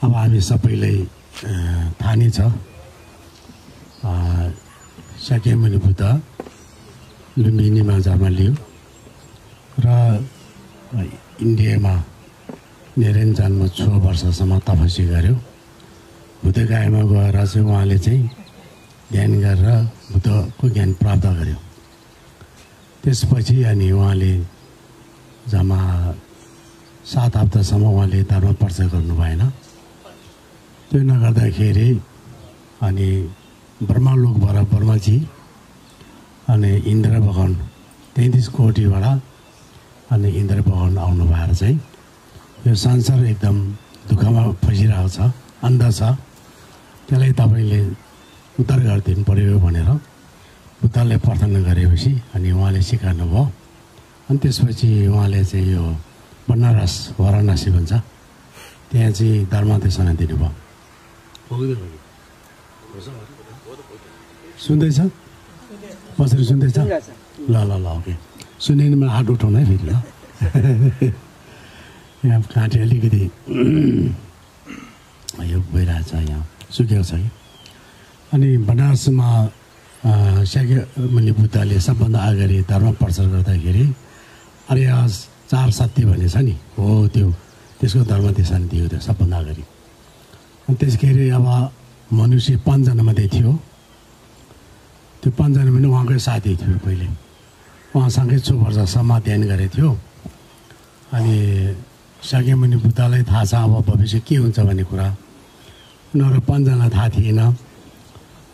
अब हामी सबैलाई थाहा नै छ शाक्यमुनि बुद्ध लुम्बिनीमा जन्म लियो र इन्डियामा निरञ्जनमा 6 वर्षसम्म तपस्या गर्यो। बुद्धगयामा गएर चाहिँ उहाँले चाहिँ ध्यान गरेर बुद्धको ज्ञान प्राप्त गर्यो। त्यसपछि अनि उहाँले जम्मा 7 हप्तासम्म उहाँले धर्म प्रचार गर्नु भएन। त्यो नगर्दाखेरि अनि ब्रह्मलोकबाट ब्रह्माजी अनि इन्द्र भगवान 33 कोटीबाट अनि इन्द्र भगवान आउनु भएर चाहिँ यो संसार एकदम दुःखमा फसिरहेको छ, अन्ध छ, त्यसलाई तपाईँले उद्धार गरिदिनु पर्यो भनेर बुद्धले प्रार्थना गरेपछि अनि उहाँले सिकाउनु भयो। अनि त्यसपछि उहाँले चाहिँ यो बनारस वाराणसी भन्छ त्यहाँ चाहिँ धर्म देशना दिनुभयो। सुन्दैछ? कसरी सुन्दैछ? ल ल ल ओके। सुनेन मलाई हात उठाउनु है फेरि ल। यहाँ काँटे अलिकति यो भइरहेछ, यहाँ सुकेको छ कि। अनि बनारसमा शाक्यमुनि बुद्धले सबभन्दा अगाडि धर्म प्रचार गर्दाखेरि अर्यास 4 सत्य भन्ने छ नि, हो त्यो त्यसको धर्म देशन दियो त्यो सबभन्दा अगाडि। अनि त्यसखेरि अब मनुष्य 5 जना मात्रै थियो। त्यो 5 जना पनि उहाँकै साथी थियो। पहिले उहाँसँगै 6 वर्षसम्म ध्यान गरेको थियो। अनि शाक्यमुनि बुद्धलाई थाहा छ अब भविष्य के हुन्छ भन्ने कुरा। उनीहरू 5 जना थाहा थिएन।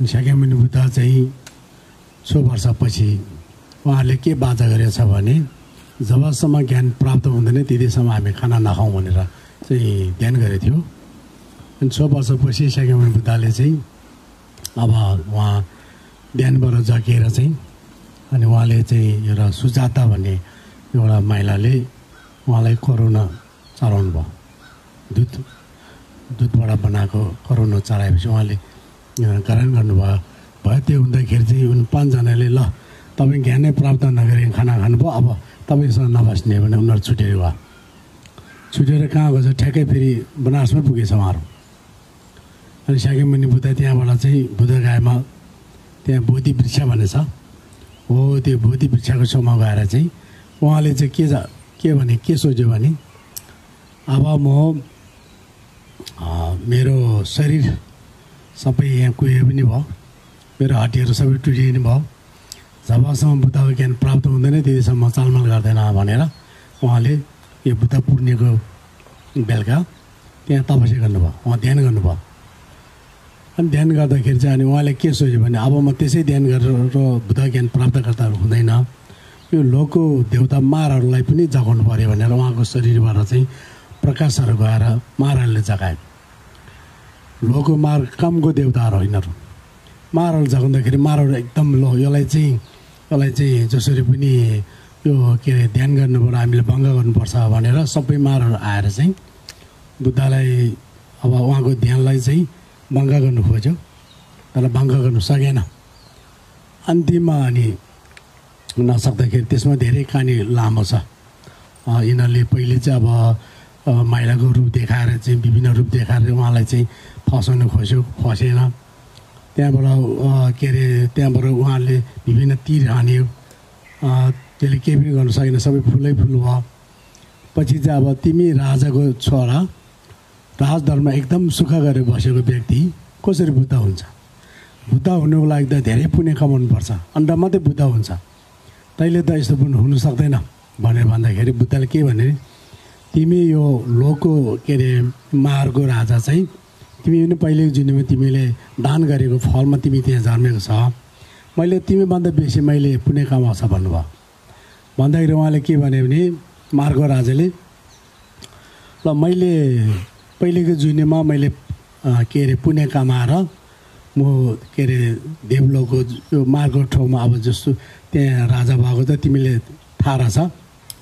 शाक्यमुनि बुद्ध चाहिँ 6 वर्षपछि उहाँले के बाचा गरेछ भने जबसम्म ज्ञान प्राप्त हुँदैन त्यतिसम्म हामी खाना नखाउँ भनेर चाहिँ ध्यान गरेको थियो। अनि 6 वर्षपछि शाक्यमुनि बुद्धले चाहिँ अब उहाँ ध्यानबाट जगिएर चाहिँ अनि उहाँले चाहिँ एउटा सुजाता भन्ने एउटा महिलाले उहाँलाई करुणा चढाउनु भयो। दुधबाट बनाएको करुणा चढाएपछि उहाँले ग्रहण गर्नुभयो। त्यो हुँदाखेरि चाहिँ उन 5 जनाले ल तपाईँ ज्ञानै प्राप्त नगरी खाना खानुभयो, अब तपाईँसँग नबस्ने भने उनीहरू छुटेर भयो। छुटेर कहाँ गएछ? ठ्याक्कै फेरि बनारसमै पुगेछ उहाँहरू। अनि शाक्यमुनि बुद्ध त्यहाँबाट चाहिँ बुद्धगयामा त्यहाँ बोधि वृक्ष भन्ने छ, हो त्यो बोधि वृक्षको छेउमा गएर चाहिँ उहाँले चाहिँ के सोच्यो भने अब म मेरो शरीर सबै यहाँ कुहियो पनि भयो, मेरो हड्डीहरू सबै टुटिने भयो, जबसम्म बुद्धको ज्ञान प्राप्त हुँदैन त्यतिसम्म चालमाल गर्दैन भनेर उहाँले यो बुद्ध पूर्णिमाको बेलुका त्यहाँ तपस्या गर्नुभयो, उहाँ ध्यान गर्नुभयो। अनि ध्यान गर्दाखेरि चाहिँ अनि उहाँले के सोच्यो भने अब म त्यसै ध्यान गरेर बुद्ध ज्ञान प्राप्त गर्दा हुँदैन, यो लोकको देवता मारहरूलाई पनि जगाउनु पऱ्यो भनेर उहाँको शरीरबाट चाहिँ प्रकाशहरू गएर मारहरूले जगाए। लोकको मार कामको देवताहरू यिनीहरू मारहरू जगाउँदाखेरि मारहरू एकदम लो यसलाई चाहिँ जसरी पनि यो के अरे ध्यान गर्नुबाट हामीले भङ्ग गर्नुपर्छ भनेर सबै मारहरू आएर चाहिँ बुद्धलाई अब उहाँको ध्यानलाई चाहिँ भङ्ग गर्नु खोज्यो तर भङ्ग गर्नु सकेन। अन्तिममा अनि नसक्दाखेरि त्यसमा धेरै कहानी लामो छ। यिनीहरूले पहिले चाहिँ अब महिलाको रूप देखाएर चाहिँ विभिन्न रूप देखाएर उहाँलाई चाहिँ फसाउनु खोज्यो, फसेन। त्यहाँबाट उहाँले विभिन्न तीर हान्यो, त्यसले केही पनि गर्नु सकेन, सबै फुलै फुल भयो। पछि चाहिँ अब तिमी राजाको छोरा राजदरमा एकदम सुख गरेर बसेको व्यक्ति कसरी बुद्ध हुन्छ? बुद्ध हुनुको लागि त धेरै पुण्य कमाउनुपर्छ, अन्त मात्रै बुद्ध हुन्छ, तैँले त यस्तो पनि हुनु सक्दैन भनेर भन्दाखेरि बुद्धले के भने तिमी यो लोकको के अरे मारको राजा चाहिँ तिमी पनि पहिलेको जिन्दगीमा तिमीले दान गरेको फलमा तिमी त्यहाँ जन्मेको छ, मैले तिमीभन्दा बेसी मैले पुण्य कमाउँछ भन्नुभयो। भन्दाखेरि उहाँले के भने मारको राजाले ल मैले पहिलेको जिन्दगीमा मैले के अरे पुण्य कमाएर म के अरे देवलोकको यो मारको ठाउँमा अब जस्तो त्यहाँ राजा भएको त तिमीले थाहा रहेछ,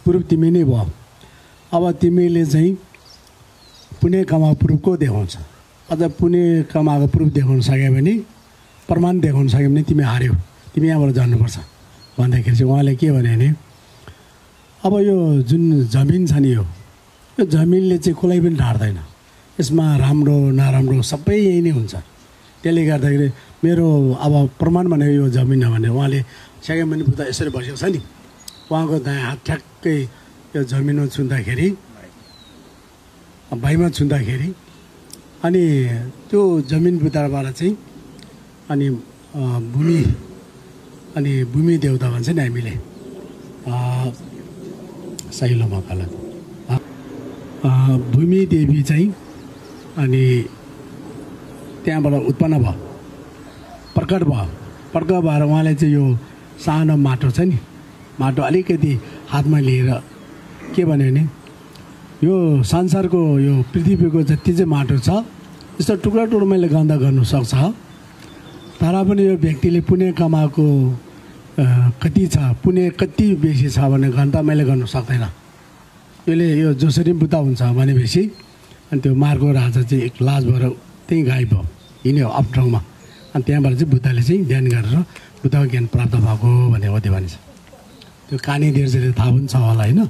प्रुफ तिमी नै भयो। अब तिमीले चाहिँ पुण्य कमाएको प्रुफ को देखाउँछ? अझ पुण्य कमाएको प्रुफ देखाउन सक्यो भने, प्रमाण देखाउन सक्यो भने तिमी हार्यौ, तिमी यहाँबाट जानुपर्छ भन्दाखेरि चाहिँ उहाँले के भने अब यो जुन जमिन छ नि यो जमिनले चाहिँ कसलाई पनि ढाड्दैन, यसमा राम्रो नराम्रो सबै यही नै हुन्छ। त्यसले गर्दाखेरि मेरो अब प्रमाण भनेको यो जमिन हो भने उहाँले स्याकेमुनि बुद्ध यसरी बसेको छ नि, उहाँको दायाँ हात ठ्याक्कै यो जमिनमा छुँदाखेरि भाइमा छुँदाखेरि अनि त्यो जमिन बुद्धाबाट चाहिँ अनि भूमि देवता भन्छ नि हामीले साइलो मकाला भूमि देवी चाहिँ अनि त्यहाँबाट उत्पन्न भयो, प्रकट भएर उहाँले चाहिँ यो सानो माटो छ नि, माटो अलिकति हातमा लिएर के भन्यो भने यो संसारको यो पृथ्वीको जति चाहिँ माटो छ यस्तो टुक्रा टुक्रा मैले गन्दा गर्नु सक्छ, तर पनि यो व्यक्तिले पुण्य कमाएको कति छ, पुण्य कति बेसी छ भने गन्दा मैले गर्नु सक्दैन। यसले यो जसरी बुद्ध हुन्छ भनेपछि अनि त्यो मार्को राजा चाहिँ एक लाज भएर त्यहीँ गायब भयो, हिँड्यो अप ठाउँमा। अनि त्यहाँबाट चाहिँ बुद्धले चाहिँ ध्यान गरेर बुद्धको ज्ञान प्राप्त भएको भने हो त्यो भनिन्छ। त्यो कानी देर्जेले थाहा पनि छ होला होइन,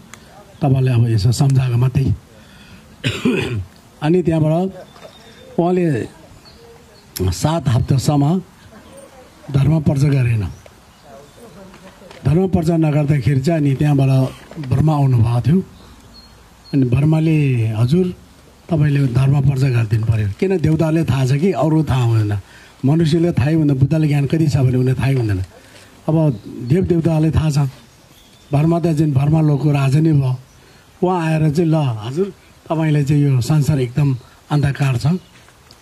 तपाईँले अब यसो सम्झाएको मात्रै। अनि त्यहाँबाट उहाँले 7 हप्तासम्म धर्म प्रचार गरेन। धर्म प्रचार नगर्दाखेरि चाहिँ अनि त्यहाँबाट ब्रह्मा आउनुभएको थियो। अनि ब्रह्माले हजुर तपाईँले धर्म प्रचार गरिदिनु पऱ्यो, किन देवताले थाहा छ कि अरू थाहा हुँदैन, मनुष्यले थाहै हुँदैन, बुद्धले ज्ञान कति छ भने उनीहरूले थाहै हुँदैन। अब देवताले थाहा छ, ब्रह्मा त चाहिँ ब्रह्मा लोकको राजा नै भयो। उहाँ आएर चाहिँ ल हजुर तपाईँले चाहिँ यो संसार एकदम अन्धकार छ,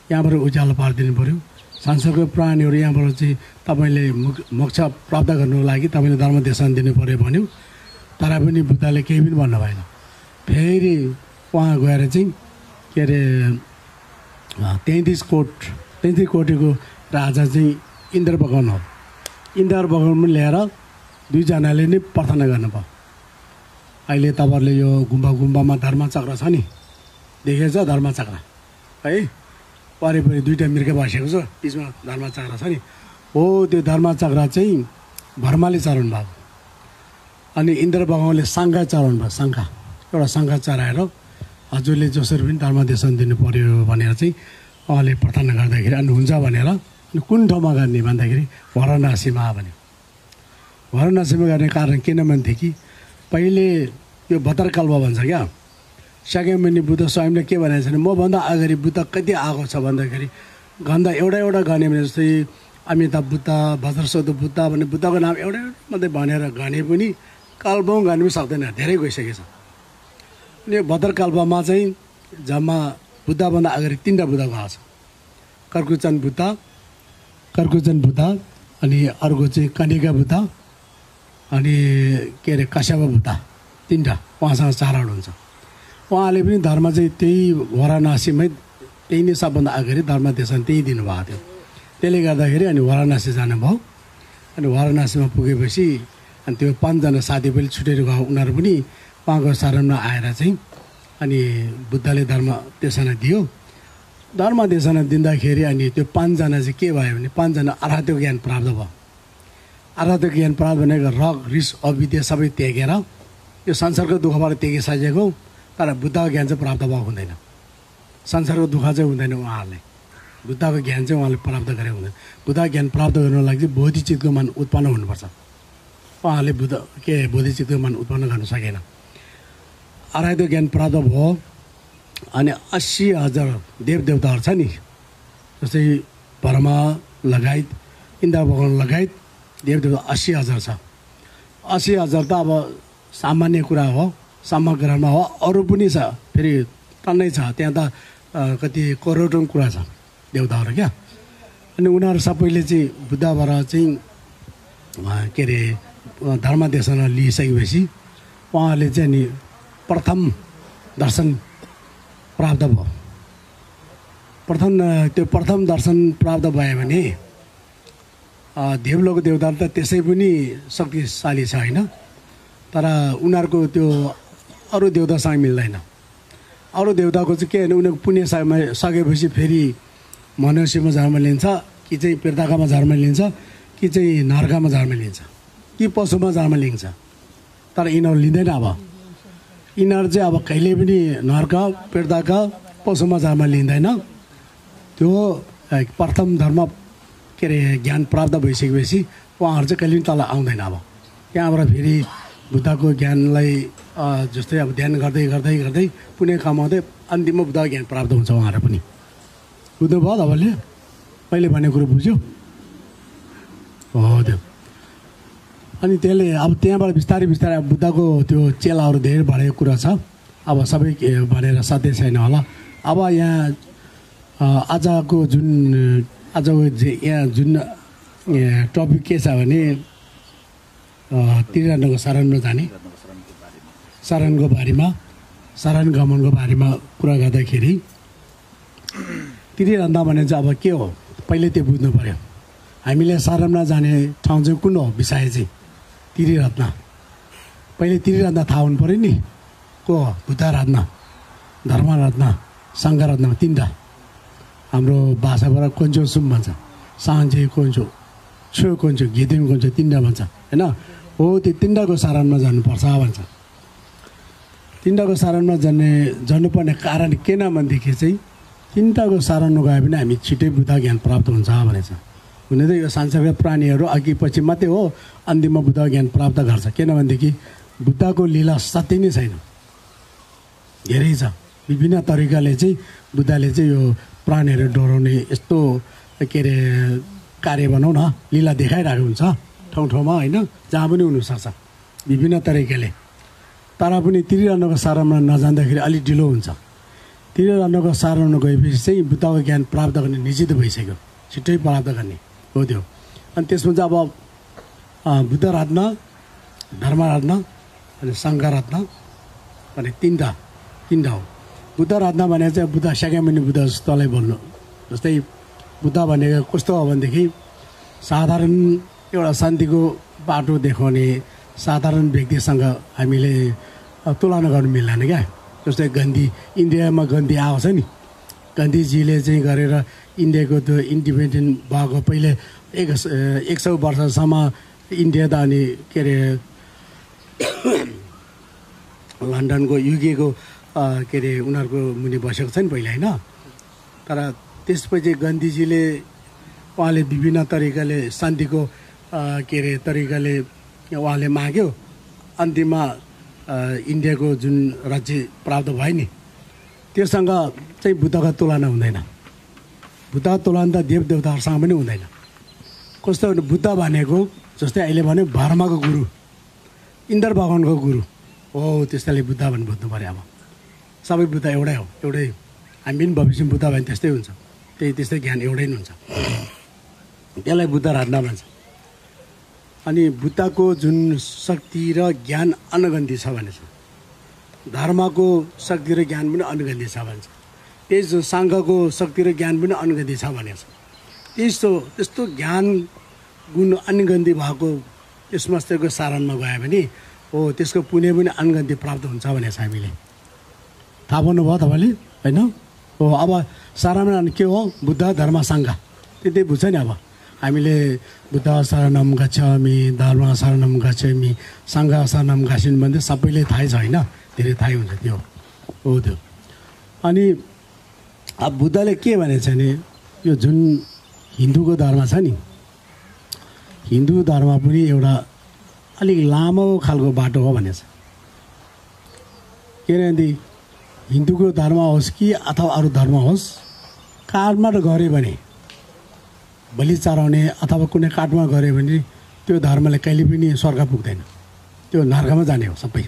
यहाँबाट उज्यालो पारिदिनु पऱ्यो, संसारको प्राणीहरू यहाँबाट चाहिँ तपाईँले मोक्ष प्राप्त गर्नुको लागि तपाईँले धर्म देशन दिनु पऱ्यो भन्यो। तर पनि बुद्धले केही पनि भन्नु भएन। फेरि उहाँ गएर चाहिँ के अरे 33 कोटीको राजा चाहिँ इन्द्र भगवान हो। इन्द्र भगवान पनि ल्याएर दुईजनाले नै प्रार्थना गर्नुभयो। अहिले तपाईँहरूले यो गुम्बामा धर्मचक्र छ नि, देखेको छ धर्मचक्र है, वरिपरि 2टा मिर्ग बसेको छ, बिचमा धर्मचक्र छ नि, हो त्यो धर्मचक्र चाहिँ भर्माले चलाउनु भएको। अनि इन्द्र भगवानले शङ्खा चलाउनु भयो, एउटा शङ्खा चलाएर हजुरले जसरी पनि धर्म देशन दिनु पऱ्यो भनेर चाहिँ उहाँले प्रार्थना गर्दाखेरि अनि हुन्छ भनेर अनि कुन ठाउँमा गर्ने भन्दाखेरि वाराणसीमा भन्यो। वाराणसीमा गर्ने कारण किन भन्थे कि पहिले यो भद्रकल्प भन्छ क्या, शाक्यमुनि बुद्ध स्वयंले के भनेको छ भने मभन्दा अगाडि बुद्ध कति आएको छ भन्दाखेरि गन्दा एउटा गर्ने भने जस्तै अमिताभ बुद्ध, वज्रसोध बुद्ध भन्ने बुद्धको नाम एउटा मात्रै भनेर गने पनि कल्पौँ गर्नु पनि सक्दैन, धेरै गइसकेको छ। अनि भद्रकल्पमा चाहिँ जम्मा बुद्धभन्दा अगाडि 3टा बुद्ध गएको छ, कर्कुचन बुद्ध अनि अर्को चाहिँ कनिका बुद्ध अनि के अरे कश्यप बुद्ध, 3टा उहाँसँग चारण हुन्छ। उहाँले पनि धर्म चाहिँ त्यही वाराणसीमै त्यही नै सबभन्दा अगाडि धर्म देशन त्यही दिनुभएको थियो। त्यसले गर्दाखेरि अनि वाराणसी जानुभयो। अनि वाराणसीमा पुगेपछि अनि त्यो 5जना साथी पनि छुटेर गयो, उनीहरू पनि उहाँको शरणमा आएर चाहिँ अनि बुद्धले धर्म देशना दियो। धर्म देशना दिँदाखेरि अनि त्यो 5जना चाहिँ के भयो भने 5जना आराध्य ज्ञान प्राप्त भयो। आराध्य ज्ञान प्राप्त भनेको रग रिस अविद्या सबै त्यागेर यो संसारको दुःखबाट त्यागिसकेको, तर बुद्धको ज्ञान चाहिँ प्राप्त भएको हुँदैन। संसारको दुःख चाहिँ हुँदैन उहाँहरूले, बुद्धको ज्ञान चाहिँ उहाँले प्राप्त गरेको हुँदैन। बुद्धको ज्ञान प्राप्त गर्नको लागि चाहिँ बोधिचित्तको मन उत्पन्न हुनुपर्छ। उहाँले बोधिचित्तको मन उत्पन्न गर्न सकेन। आराध्य ज्ञान प्राप्त भयो। अनि 80,000 देवदेवताहरू छ नि, जस्तै ब्रह्मा लगायत इन्द्र भगवान लगायत देवदेवता 80,000 छ। 80,000 त अब सामान्य कुरा हो, समग्रमा हो, अरू पनि छ फेरि टन्नै छ, त्यहाँ त कति करोडौँ कुरा छ देवताहरू क्या। अनि उनीहरू सबैले चाहिँ बुद्धबाट चाहिँ के अरे धर्म देशन लिइसकेपछि उहाँहरूले चाहिँ नि प्रथम दर्शन प्राप्त भयो। प्रथम दर्शन प्राप्त भयो भने देवलोक देवता त त्यसै पनि शक्तिशाली छ होइन, तर उनीहरूको त्यो अरू देवतासँग मिल्दैन। अरू देवताको चाहिँ के भने उनीहरूको पुण्य सकेपछि फेरि मनुष्यमा जन्म लिन्छ कि चाहिँ पेर्दाकामा जन्म लिन्छ कि चाहिँ नर्कमा जन्म लिन्छ कि पशुमा जन्म लिन्छ, तर यिनीहरू लिँदैन। अब यिनीहरू चाहिँ अब कहिले पनि नर्क पेर्दाका पशुमाचारमा लिँदैन त्यो प्रथम धर्म के अरे ज्ञान प्राप्त भइसकेपछि उहाँहरू चाहिँ कहिले पनि तल आउँदैन। अब त्यहाँबाट फेरि बुद्धको ज्ञानलाई जस्तै अब ध्यान गर्दै गर्दै गर्दै पुण्य कमाउँदै अन्तिममा बुद्धको ज्ञान प्राप्त हुन्छ उहाँहरू पनि। बुझ्नुभयो तपाईँले? मैले भनेको कुरो बुझ्यो? हो त्यो। अनि त्यसले अब त्यहाँबाट बिस्तारै बिस्तारै अब बुद्धको त्यो चेलाहरू धेरै बढेको कुरा छ। अब सबै भनेर सत्य छैन होला। अब यहाँ आजको यहाँ जुन टपिक के छ भने त्रिरत्नको शरणमा जाने, शरणको बारेमा, शरण गमनको बारेमा कुरा गर्दाखेरि त्रिरत्न भने चाहिँ अब के हो पहिले त्यो बुझ्नु पर्यो। हामीले शरणमा जाने ठाउँ चाहिँ कुन हो विषय चाहिँ त्रिरत्न। पहिले त्रिरत्न थाहा हुनु पऱ्यो नि। को हो? बुद्ध रत्न, धर्म रत्न, सङ्घ रत्न, तिनवटा। हाम्रो भाषाबाट कोन्चो सुम भन्छ, साँझे कोन्चो, छो कोन्चो, घिदिम कोन्चो, तिनवटा भन्छ होइन। हो त्यो तिनवटाको शरणमा जानुपर्छ भन्छ। तिनवटाको शरणमा जानुपर्ने कारण किन भनेदेखि चाहिँ तिनवटाको शरणमा गयो भने हामी छिटै बुद्ध ज्ञान प्राप्त हुन्छ भनेछ। हुन त यो सांसारिक प्राणीहरू अघि पछि मात्रै हो अन्तिममा बुद्ध ज्ञान प्राप्त गर्छ। किनभनेदेखि बुद्धको लीला सत्य नै छैन, धेरै छ। विभिन्न तरिकाले चाहिँ बुद्धले चाहिँ यो प्राणीहरू डराउने यस्तो के अरे कार्य भनौँ न लीला देखाइरहेको हुन्छ ठाउँ ठाउँमा होइन, जहाँ पनि हुनसक्छ विभिन्न तरिकाले। तर पनि त्रिरत्नको शरणमा नजाँदाखेरि अलिक ढिलो हुन्छ। त्रिरत्नको शरणमा गएपछि चाहिँ बुद्धको ज्ञान प्राप्त गर्ने निश्चित भइसक्यो, छिट्टै प्राप्त गर्ने हो त्यो। अनि त्यसमा चाहिँ अब बुद्ध रत्न, धर्म रत्न अनि सङ्घ रत्न अनि तिनवटा हो। बुद्ध रत्न भनेको चाहिँ बुद्ध शाक्यमुनि बुद्ध जस्तोलाई बोल्नु। जस्तै बुद्ध भनेको कस्तो हो भनेदेखि साधारण एउटा शान्तिको बाटो देखाउने साधारण व्यक्तिसँग हामीले तुलना गर्नु मिल्दैन क्या। जस्तै गान्धी, इन्डियामा गान्धी आउँछ नि, गान्धीजीले चाहिँ गरेर इन्डियाको त्यो इन्डिपेन्डेन्ट भएको पहिले 100 वर्षसम्म इन्डिया त अनि के अरे लन्डनको युकेको के अरे उनीहरूको मुनि बसेको छ नि पहिला होइन। तर त्यसपछि गान्धीजीले उहाँले विभिन्न तरिकाले शान्तिको के अरे तरिकाले उहाँले माग्यो। अन्तिममा इन्डियाको जुन राज्य प्राप्त भयो नि त्योसँग चाहिँ बुद्धको तुलना हुँदैन। बुद्धको तुलना त देवदेवताहरूसँग पनि हुँदैन। कस्तो बुद्ध भनेको जस्तै अहिले भन्यो बर्माको गुरु, इन्द्र भगवानको गुरु हो, त्यस्तैले बुद्ध भने बुझ्नु पऱ्यो। अब सबै बुद्ध एउटै हो, एउटै। हामी पनि भविष्यमा बुद्ध भने त्यस्तै हुन्छ, त्यस्तै ज्ञान एउटै नै हुन्छ। त्यसलाई बुद्ध रत्न भन्छ। अनि बुद्धको जुन शक्ति र ज्ञान अनगन्ती छ भनेछ, धर्मको शक्ति र ज्ञान पनि अनगन्ती छ भन्छ। त्यस सङ्घको शक्ति र ज्ञान पनि अनगन्ती छ भनेको छ। त्यस्तो ज्ञान गुण अनगन्ती भएको यस मस्तको शरणमा गयो भने हो त्यसको पुण्य पनि अनगन्ती प्राप्त हुन्छ भनेको छ। हामीले थाहा पाउनुभयो तपाईँले होइन? हो अब शरणमा के हो? बुद्ध, धर्म, सङ्घ, त्यति बुझ्छ नि। अब हामीले बुद्ध शरणम गच्छामि, धर्म शरणम गच्छामि, सङ्घ शरणम गच्छामि भन्दै सबैले थाहै छ होइन, धेरै थाहै हुन्छ त्यो हो त्यो। अनि अब बुद्धले के भनेको छ भने यो जुन हिन्दूको धर्म छ नि, हिन्दू धर्म पनि एउटा अलिक लामो खालको बाटो हो भनेको छ। किनभने हिन्दूको धर्म होस् कि अथवा अरू धर्म होस्, काठमा गऱ्यो भने बलि चढाउने अथवा कुनै काठमा गऱ्यो भने त्यो धर्मले कहिले पनि स्वर्ग पुग्दैन, त्यो नर्कमा जाने हो सबै।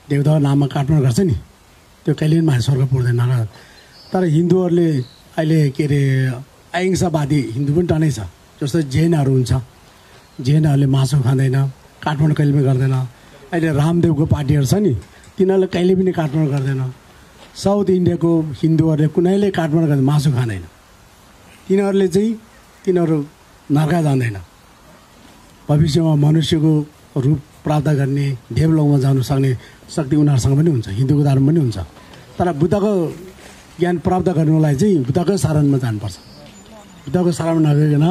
देवताको नाममा काठमा गर्छ नि, त्यो कहिले पनि मान्छे स्वर्ग पुग्दैन र। तर हिन्दूहरूले अहिले के अरे अहिंसावादी हिन्दू पनि टनै छ। जस्तो जैनहरू हुन्छ, जैनहरूले मासु खाँदैन, काठमाडौँ कहिले पनि गर्दैन। अहिले रामदेवको पार्टीहरू छ नि, तिनीहरूले कहिले पनि काठमाडौँ गर्दैन। साउथ इन्डियाको हिन्दूहरूले कुनैले काठमाडौँ गर्दैन, मासु खाँदैन। तिनीहरू नर्क जाँदैन। भविष्यमा मनुष्यको रूप प्राप्त गर्ने, देवलोकमा जानु सक्ने शक्ति उनीहरूसँग पनि हुन्छ, हिन्दूको धर्म पनि हुन्छ। तर बुद्धको ज्ञान प्राप्त गर्नुलाई चाहिँ बुद्धकै शरणमा जानुपर्छ। बुद्धको शरणमा नगइकन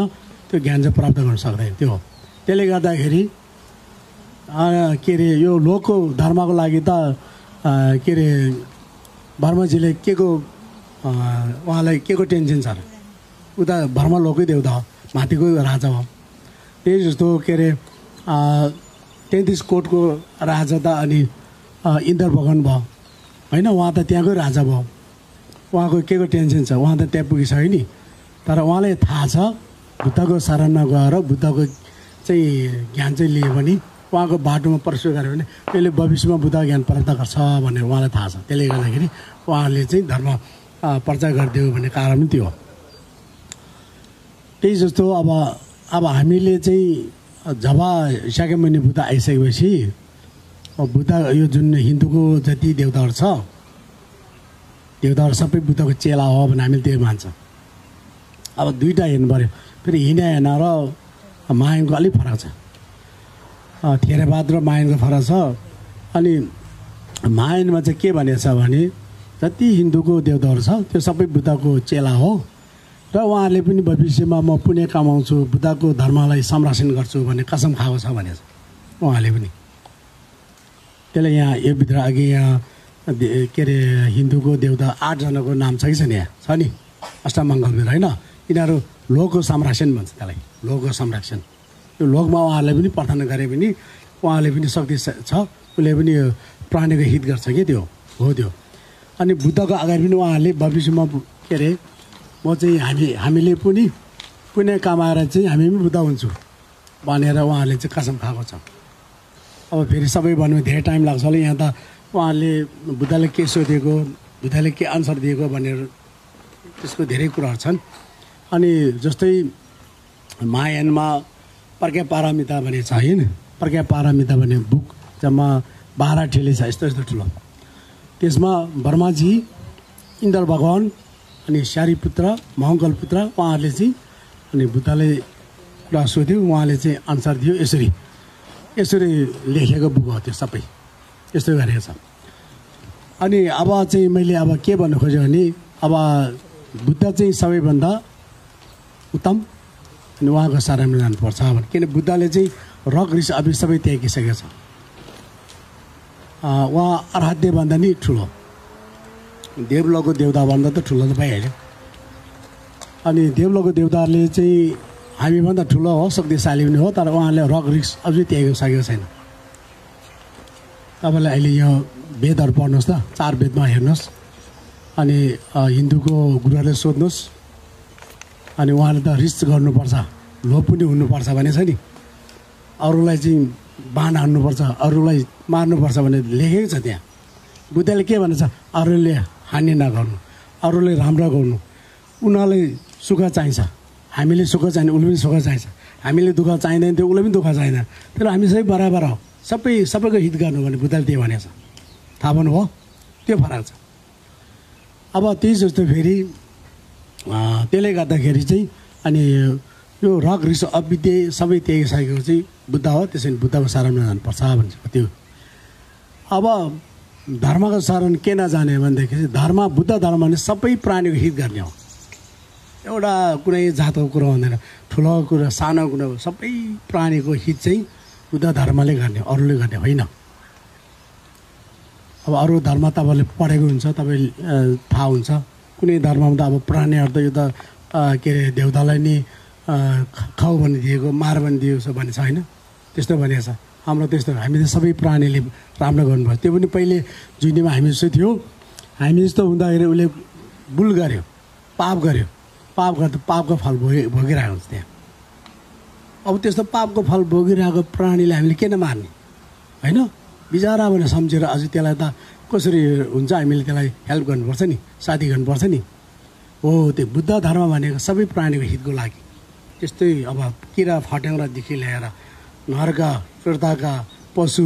त्यो ज्ञान चाहिँ प्राप्त गर्न सक्दैन। त्यो हो। त्यसले गर्दाखेरि के अरे यो लोकको धर्मको लागि त के अरे वर्माजीले के को उहाँलाई के को टेन्सन छ र उता वर्मा लोकै देउता हो माथिको राजा हो त्यही जस्तो के अरे 33 कोटको राजा त अनि इन्द्र भगवान भयो होइन उहाँ त त्यहाँकै राजा भयो उहाँको के को टेन्सन छ उहाँ त त्यहाँ पुगिसक्यो नि तर उहाँलाई थाहा छ बुद्धको शरणमा गएर बुद्धको चाहिँ ज्ञान चाहिँ लियो भने उहाँको बाटोमा प्रवेश गर्यो भने त्यसले भविष्यमा बुद्ध ज्ञान प्राप्त गर्छ भनेर उहाँलाई थाहा छ त्यसले गर्दाखेरि उहाँले चाहिँ धर्म प्रचार गरिदियो भन्ने कारण पनि त्यो हो त्यही जस्तो अब हामीले चाहिँ जब शाक्यमुनि बुद्ध आइसकेपछि बुद्ध यो जुन हिन्दूको जति देवताहरू छ देवताहरू सबै बुद्धको चेला हो भने हामीले त्यो मान्छ अब दुईवटा हेर्नु पऱ्यो फेरि हिनाहेना र मायनको अलिक फरक छ थेरेवाद र मायनको फरक छ अनि मायनमा चाहिँ के भनेको छ भने जति हिन्दूको देवताहरू छ त्यो सबै बुद्धको चेला हो र उहाँहरूले पनि भविष्यमा म पुण्य कमाउँछु बुद्धको धर्मलाई संरक्षण गर्छु भन्ने कसम खाएको छ भनेको छ उहाँले पनि त्यसलाई यहाँ यो भित्र अघि यहाँ के अरे हिन्दूको देवता 8 जनाको नाम छ कि छैन यहाँ छ नि अष्टमङ्गलवीर होइन यिनीहरू लोकको संरक्षण भन्छ त्यसलाई लोकको संरक्षण त्यो लोकमा उहाँहरूले पनि प्रार्थना गरे पनि उहाँले पनि शक्ति छ उसले पनि प्राणीको हित गर्छ कि त्यो हो त्यो अनि बुद्धको अगाडि पनि उहाँहरूले भविष्यमा के अरे म चाहिँ हामीले पनि पुण्य कमाएर चाहिँ हामी पनि बुद्ध हुन्छु भनेर उहाँहरूले चाहिँ कसम खाएको छ अब फेरि सबै भन्नु धेरै टाइम लाग्छ होला यहाँ त उहाँले बुद्धले के सोधेको बुद्धले के आन्सर दिएको भनेर त्यसको धेरै कुराहरू छन् अनि जस्तै मायानमा प्रज्ञा पारमिता भन्ने छ होइन प्रज्ञा पारमिता भन्ने बुक जम्मा 12 ठेले छ यस्तो यस्तो ठुलो त्यसमा ब्रह्माजी इन्द्र भगवान अनि शारीपुत्र महङ्गल पुत्र उहाँहरूले चाहिँ अनि बुद्धले कुरा सोध्यो उहाँले चाहिँ आन्सर दियो यसरी लेखेको बुक हो त्यो सबै यस्तो गरेको छ अनि अब चाहिँ मैले अब के भन्नु खोजेँ भने अब बुद्ध चाहिँ सबैभन्दा उत्तम अनि उहाँको शरणमा जानुपर्छ भने किन बुद्धले चाहिँ रग रिस अभि सबै त्यागिसकेको छ उहाँ आराध्यभन्दा नि ठुलो देवलोकको देवताभन्दा त ठुलो त भइहाल्यो अनि देवलोकको देवताहरूले चाहिँ हामीभन्दा ठुलो हो शक्तिशाली पनि हो तर उहाँले रग रिस अझै त्यागिसकेको छैन तपाईँलाई अहिले यो वेदहरू पढ्नुहोस् त 4 वेदमा हेर्नुहोस् अनि हिन्दूको गुरुहरूले सोध्नुहोस् अनि उहाँले त रिस गर्नुपर्छ लोभ पनि हुनुपर्छ भने छ नि अरूलाई चाहिँ बाण हान्नुपर्छ अरूलाई मार्नुपर्छ भने लेखेको छ त्यहाँ बुद्धले के भन्छ अरूले हानि नगर्नु अरूले राम्रो गर्नु उनीहरूलाई सुख चाहिन्छ हामीले सुख चाहिने उसले पनि सुख चाहिन्छ हामीले दुःख चाहिँदैन त्यो उसले पनि दुःख चाहिँदैन तर हामी सबै बराबर हो सबैको हित गर्नु भने बुद्धले त्यही भनेको छ थाहा भन्नुभयो त्यो फरक छ अब त्यही जस्तो फेरि त्यसले गर्दाखेरि चाहिँ अनि यो रग रिस अविद्य सबै त्यागिसकेको चाहिँ बुद्ध हो त्यसैले बुद्धको शरणमा जानुपर्छ भन्छ त्यो अब धर्मको शरण के नजाने भनेदेखि धर्म बुद्ध धर्म भने सबै प्राणीको हित गर्ने हो एउटा कुनै जातको कुरा हुँदैन ठुलो कुरा सानो कुरा सबै प्राणीको हित चाहिँ बुद्ध धर्मले गर्ने अरूले गर्ने होइन अब अरू धर्म तपाईँले पढेको हुन्छ तपाईँ थाहा हुन्छ कुनै धर्ममा त अब प्राणीहरू त यो त के अरे देवतालाई नि खाऊ भन्ने दिएको मार भन्ने दिएको छ भन्ने छ होइन त्यस्तो भनेको छ हाम्रो त्यस्तो हामी त सबै प्राणीले राम्रो गर्नुभयो त्यो पनि पहिले जुनीमा हामी जस्तो थियो हामी जस्तो हुँदाखेरि उसले भुल गर्यो पाप गर्दा पापको फल भोगिरहेको हुन्छ त्यहाँ अब त्यस्तो पापको फल भोगिरहेको प्राणीलाई हामीले किन मार्ने होइन बिचारा भनेर सम्झेर अझै त्यसलाई त कसरी हुन्छ हामीले त्यसलाई हेल्प गर्नुपर्छ नि साथी गर्नुपर्छ नि हो त्यो बुद्ध धर्म भनेको सबै प्राणीको हितको लागि त्यस्तै अब किरा फट्याङ्ग्रादेखि ल्याएर नरका प्रताका पशु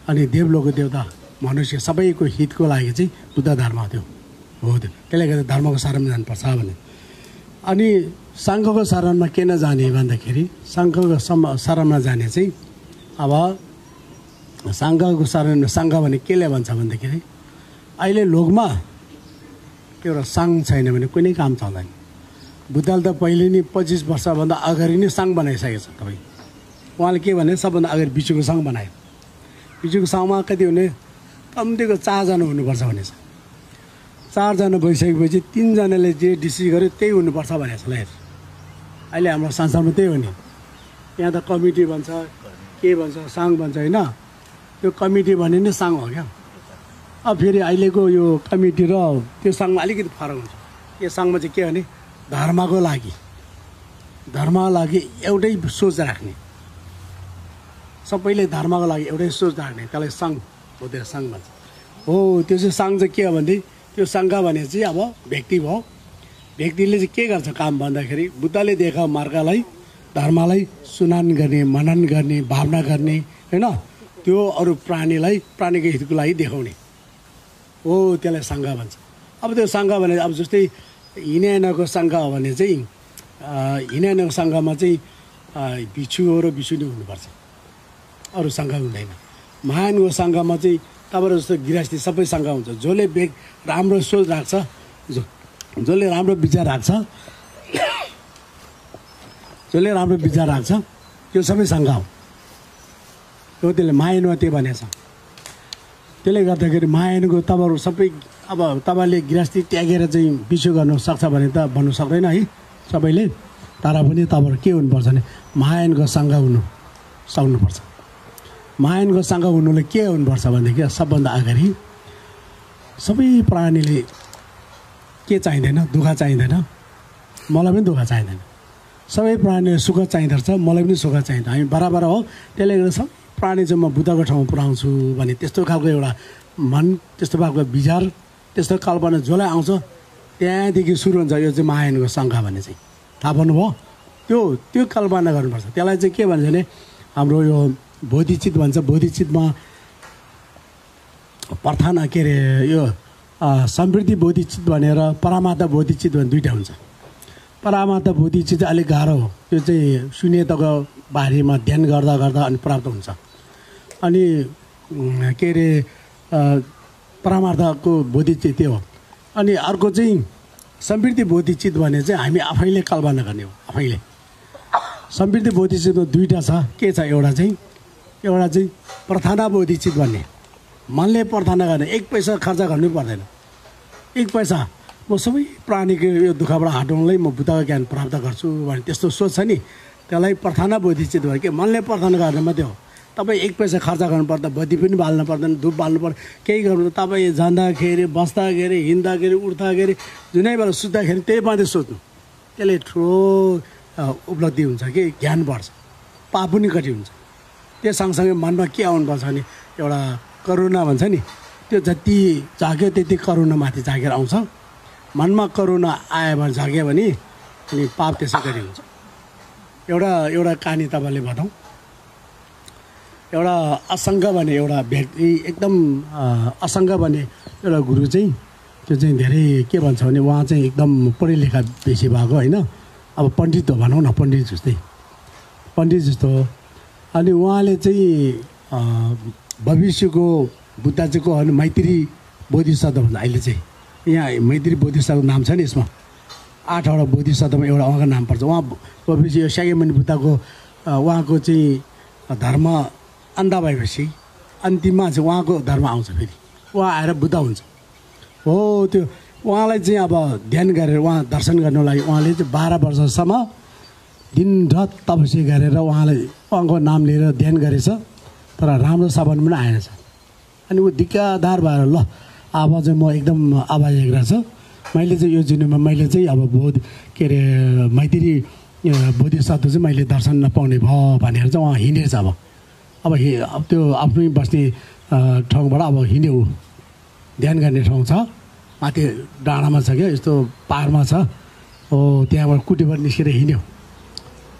अनि देवलोकको देवता मनुष्य सबैको हितको लागि चाहिँ बुद्ध धर्म त्यो हो त्यो त्यसले गर्दा धर्मको शरणमा जानुपर्छ भने अनि सङ्घको शरणमा किन जाने भन्दाखेरि सङ्घको शरणमा जाने चाहिँ अब सङ्घको शरण सङ्घ भने केले भन्छ भन्दाखेरि अहिले लोकमा एउटा सङ्घ छैन भने कुनै काम चल्दैन बुद्धले त पहिले नि 25 वर्षभन्दा अगाडि नै सङ्घ बनाइसकेको छ तपाईँ उहाँले के भने सबभन्दा अगाडि विश्वको सङ्घ बनायो विश्वको सङ्घमा कति हुने कम्तीको 4 जना हुनुपर्छ भनेछ 4 जना भइसकेपछि 3 जनाले जे डिसिजन गर्यो त्यही हुनुपर्छ भनेको छ ल। अहिले हाम्रो संसारमा त्यही हो नि। यहाँ त कमिटी भन्छ, के भन्छ, साङ भन्छ होइन। त्यो कमिटी भने नै साङ हो क्या। अब फेरि अहिलेको यो कमिटी र त्यो साङमा अलिकति फरक हुन्छ। यो साङमा चाहिँ के भने धर्मको लागि एउटै सोच राख्ने, सबैले धर्मको लागि एउटै सोच राख्ने, त्यसलाई साङ बौद्ध साङ भन्छ। हो त्यो चाहिँ साङ चाहिँ के हो भनेदेखि त्यो साङ्घ भने चाहिँ अब व्यक्ति भयो। व्यक्तिले चाहिँ के गर्छ काम भन्दाखेरि बुद्धले देखा मार्गलाई, धर्मलाई सुनान गर्ने, मनन गर्ने, भावना गर्ने होइन। त्यो अरू प्राणीको हितको लागि देखाउने हो, त्यसलाई साङ्घ भन्छ। अब त्यो साङ्घ भने अब जस्तै हिनायनको साङ्घ हो भने चाहिँ हिनायनको साङ्घमा चाहिँ भिक्षु हो र भिक्षुनी हुनुपर्छ, अरू साङ्घ हुँदैन। महायानको साङ्घमा चाहिँ तपाईँहरू जस्तो गृहस्थी सबै साङ्घ हुन्छ। जसले राम्रो सोच राख्छ, जसले राम्रो विचार राख्छ, त्यो सबै साङ्घ हो। त्यो त्यसले महायानमा त्यो भनेको छ। त्यसले गर्दाखेरि महायानको तपाईँहरू सबै अब तपाईँले गृहस्थी त्यागेर चाहिँ भिक्षु गर्नु सक्छ भने त भन्नु सक्दैन है सबैले। तर पनि तपाईँहरू के हुनुपर्छ भने महायानको साङ्घ हुनु सक्नुपर्छ। महायानको साङ्घ हुनुले के हुनुपर्छ भनेदेखि सबभन्दा अगाडि सबै प्राणीले के चाहिँदैन, दुःख चाहिँदैन, मलाई पनि दुःख चाहिँदैन। सबै प्राणीले सुख चाहिँदछ, मलाई पनि सुख चाहिन्छ। हामी बराबर हो। त्यसले गर्दा सबै प्राणी चाहिँ म बुद्धको ठाउँमा पुऱ्याउँछु भने त्यस्तो खालको एउटा मन, त्यस्तो खालको विचार, त्यस्तो कल्पना जसलाई आउँछ त्यहाँदेखि सुरु हुन्छ यो चाहिँ महायानको साङ्घ भन्ने चाहिँ। थाहा पाउनुभयो? त्यो कल्पना गर्नुपर्छ। त्यसलाई चाहिँ के भन्छ भने हाम्रो यो बोधिचित भन्छ। बोधिचितमा प्रधान के अरे यो समृद्धि बोधिचित भनेर परमार्थ बोधिचित भने दुईवटा हुन्छ। परमार्थ बोधिचित अलिक गाह्रो हो। त्यो चाहिँ शून्यताको बारेमा ध्यान गर्दा गर्दा अनि प्राप्त हुन्छ। अनि के अरे परमार्थको बोधिचित त्यो हो। अनि अर्को चाहिँ समृद्धि बोधिचित भने चाहिँ हामी आफैले कल्पना गर्ने हो। आफैले समृद्धि बोधिचितमा दुईवटा छ। के छ? एउटा चाहिँ प्रार्थना बोधिचित भन्ने, मनले प्रार्थना गर्ने, 1 पैसा खर्च गर्नै पर्दैन। 1 पैसा म सबै प्राणीको यो दुःखबाट हटाउनलाई म बुद्धको ज्ञान प्राप्त गर्छु भने त्यस्तो सोच छ नि, त्यसलाई प्रार्थना बोधिचित भयो। के मनले प्रार्थना गर्ने मात्रै हो। तपाईँ 1 पैसा खर्च गर्नु पर्दा बत्ती पनि बाल्नु पर्दैन, धुप बाल्नु पर्दैन, केही गर्नु। तपाईँ जाँदाखेरि, बस्दाखेरि, हिँड्दाखेरि, उठ्दाखेरि, जुनै बेला सुत्दाखेरि त्यही मात्रै सोच्नु, त्यसले ठुलो उपलब्धि हुन्छ कि ज्ञान बढ्छ, पाप पनि कति हुन्छ। त्यो सँगसँगै मनमा के आउनुपर्छ भने एउटा करुणा भन्छ नि, त्यो जति जाग्यो त्यति करुणा माथि जागेर आउँछ। मनमा करुणा आयो भने जाग्यो भने अनि पाप त्यसै गरी हुन्छ। एउटा कहानी तपाईँले बताउँ। एउटा असङ्ग भने एउटा व्यक्ति, एकदम असङ्ग भने एउटा गुरु चाहिँ, त्यो चाहिँ धेरै के भन्छ भने उहाँ चाहिँ एकदम पढे लेखा बेसी भएको होइन। अब पण्डित हो भनौँ न, पण्डित जस्तो हो। अनि उहाँले चाहिँ भविष्यको बुद्धजीको मैत्री बोधिसत्व भन्छ। अहिले चाहिँ यहाँ मैत्री बोधिसत्वको नाम छ नि, यसमा 8वटा बोधिसत्वमा एउटा उहाँको नाम पर्छ। उहाँ भविष्य यो शाक्यमुनि बुद्धको उहाँको चाहिँ धर्म अन्त भएपछि अन्तिममा चाहिँ उहाँको धर्म आउँछ। फेरि उहाँ आएर बुद्ध हुन्छ। हो त्यो उहाँलाई चाहिँ अब ध्यान गरेर उहाँ दर्शन गर्नुलाई उहाँले चाहिँ 12 वर्षसम्म दिनरात तपस्या गरेर उहाँको नाम लिएर ध्यान गरेछ। तर राम्रो साबन पनि आएन छ। अनि ऊ दिक्कदार भएर ल अब चाहिँ म एकदम आवाज हेरेको छ, मैले चाहिँ यो जीवनमा मैले चाहिँ अब के अरे मैत्री बोधिसत्व चाहिँ मैले दर्शन नपाउने भयो भनेर चाहिँ उहाँ हिँडेछ। अब त्यो आफ्नै बस्ने ठाउँबाट अब हिँड्यो, ध्यान गर्ने ठाउँ छ, माथि डाँडामा छ क्या, यस्तो पाहाडमा छ। हो त्यहाँबाट कुटीबाट निस्केर हिँड्यो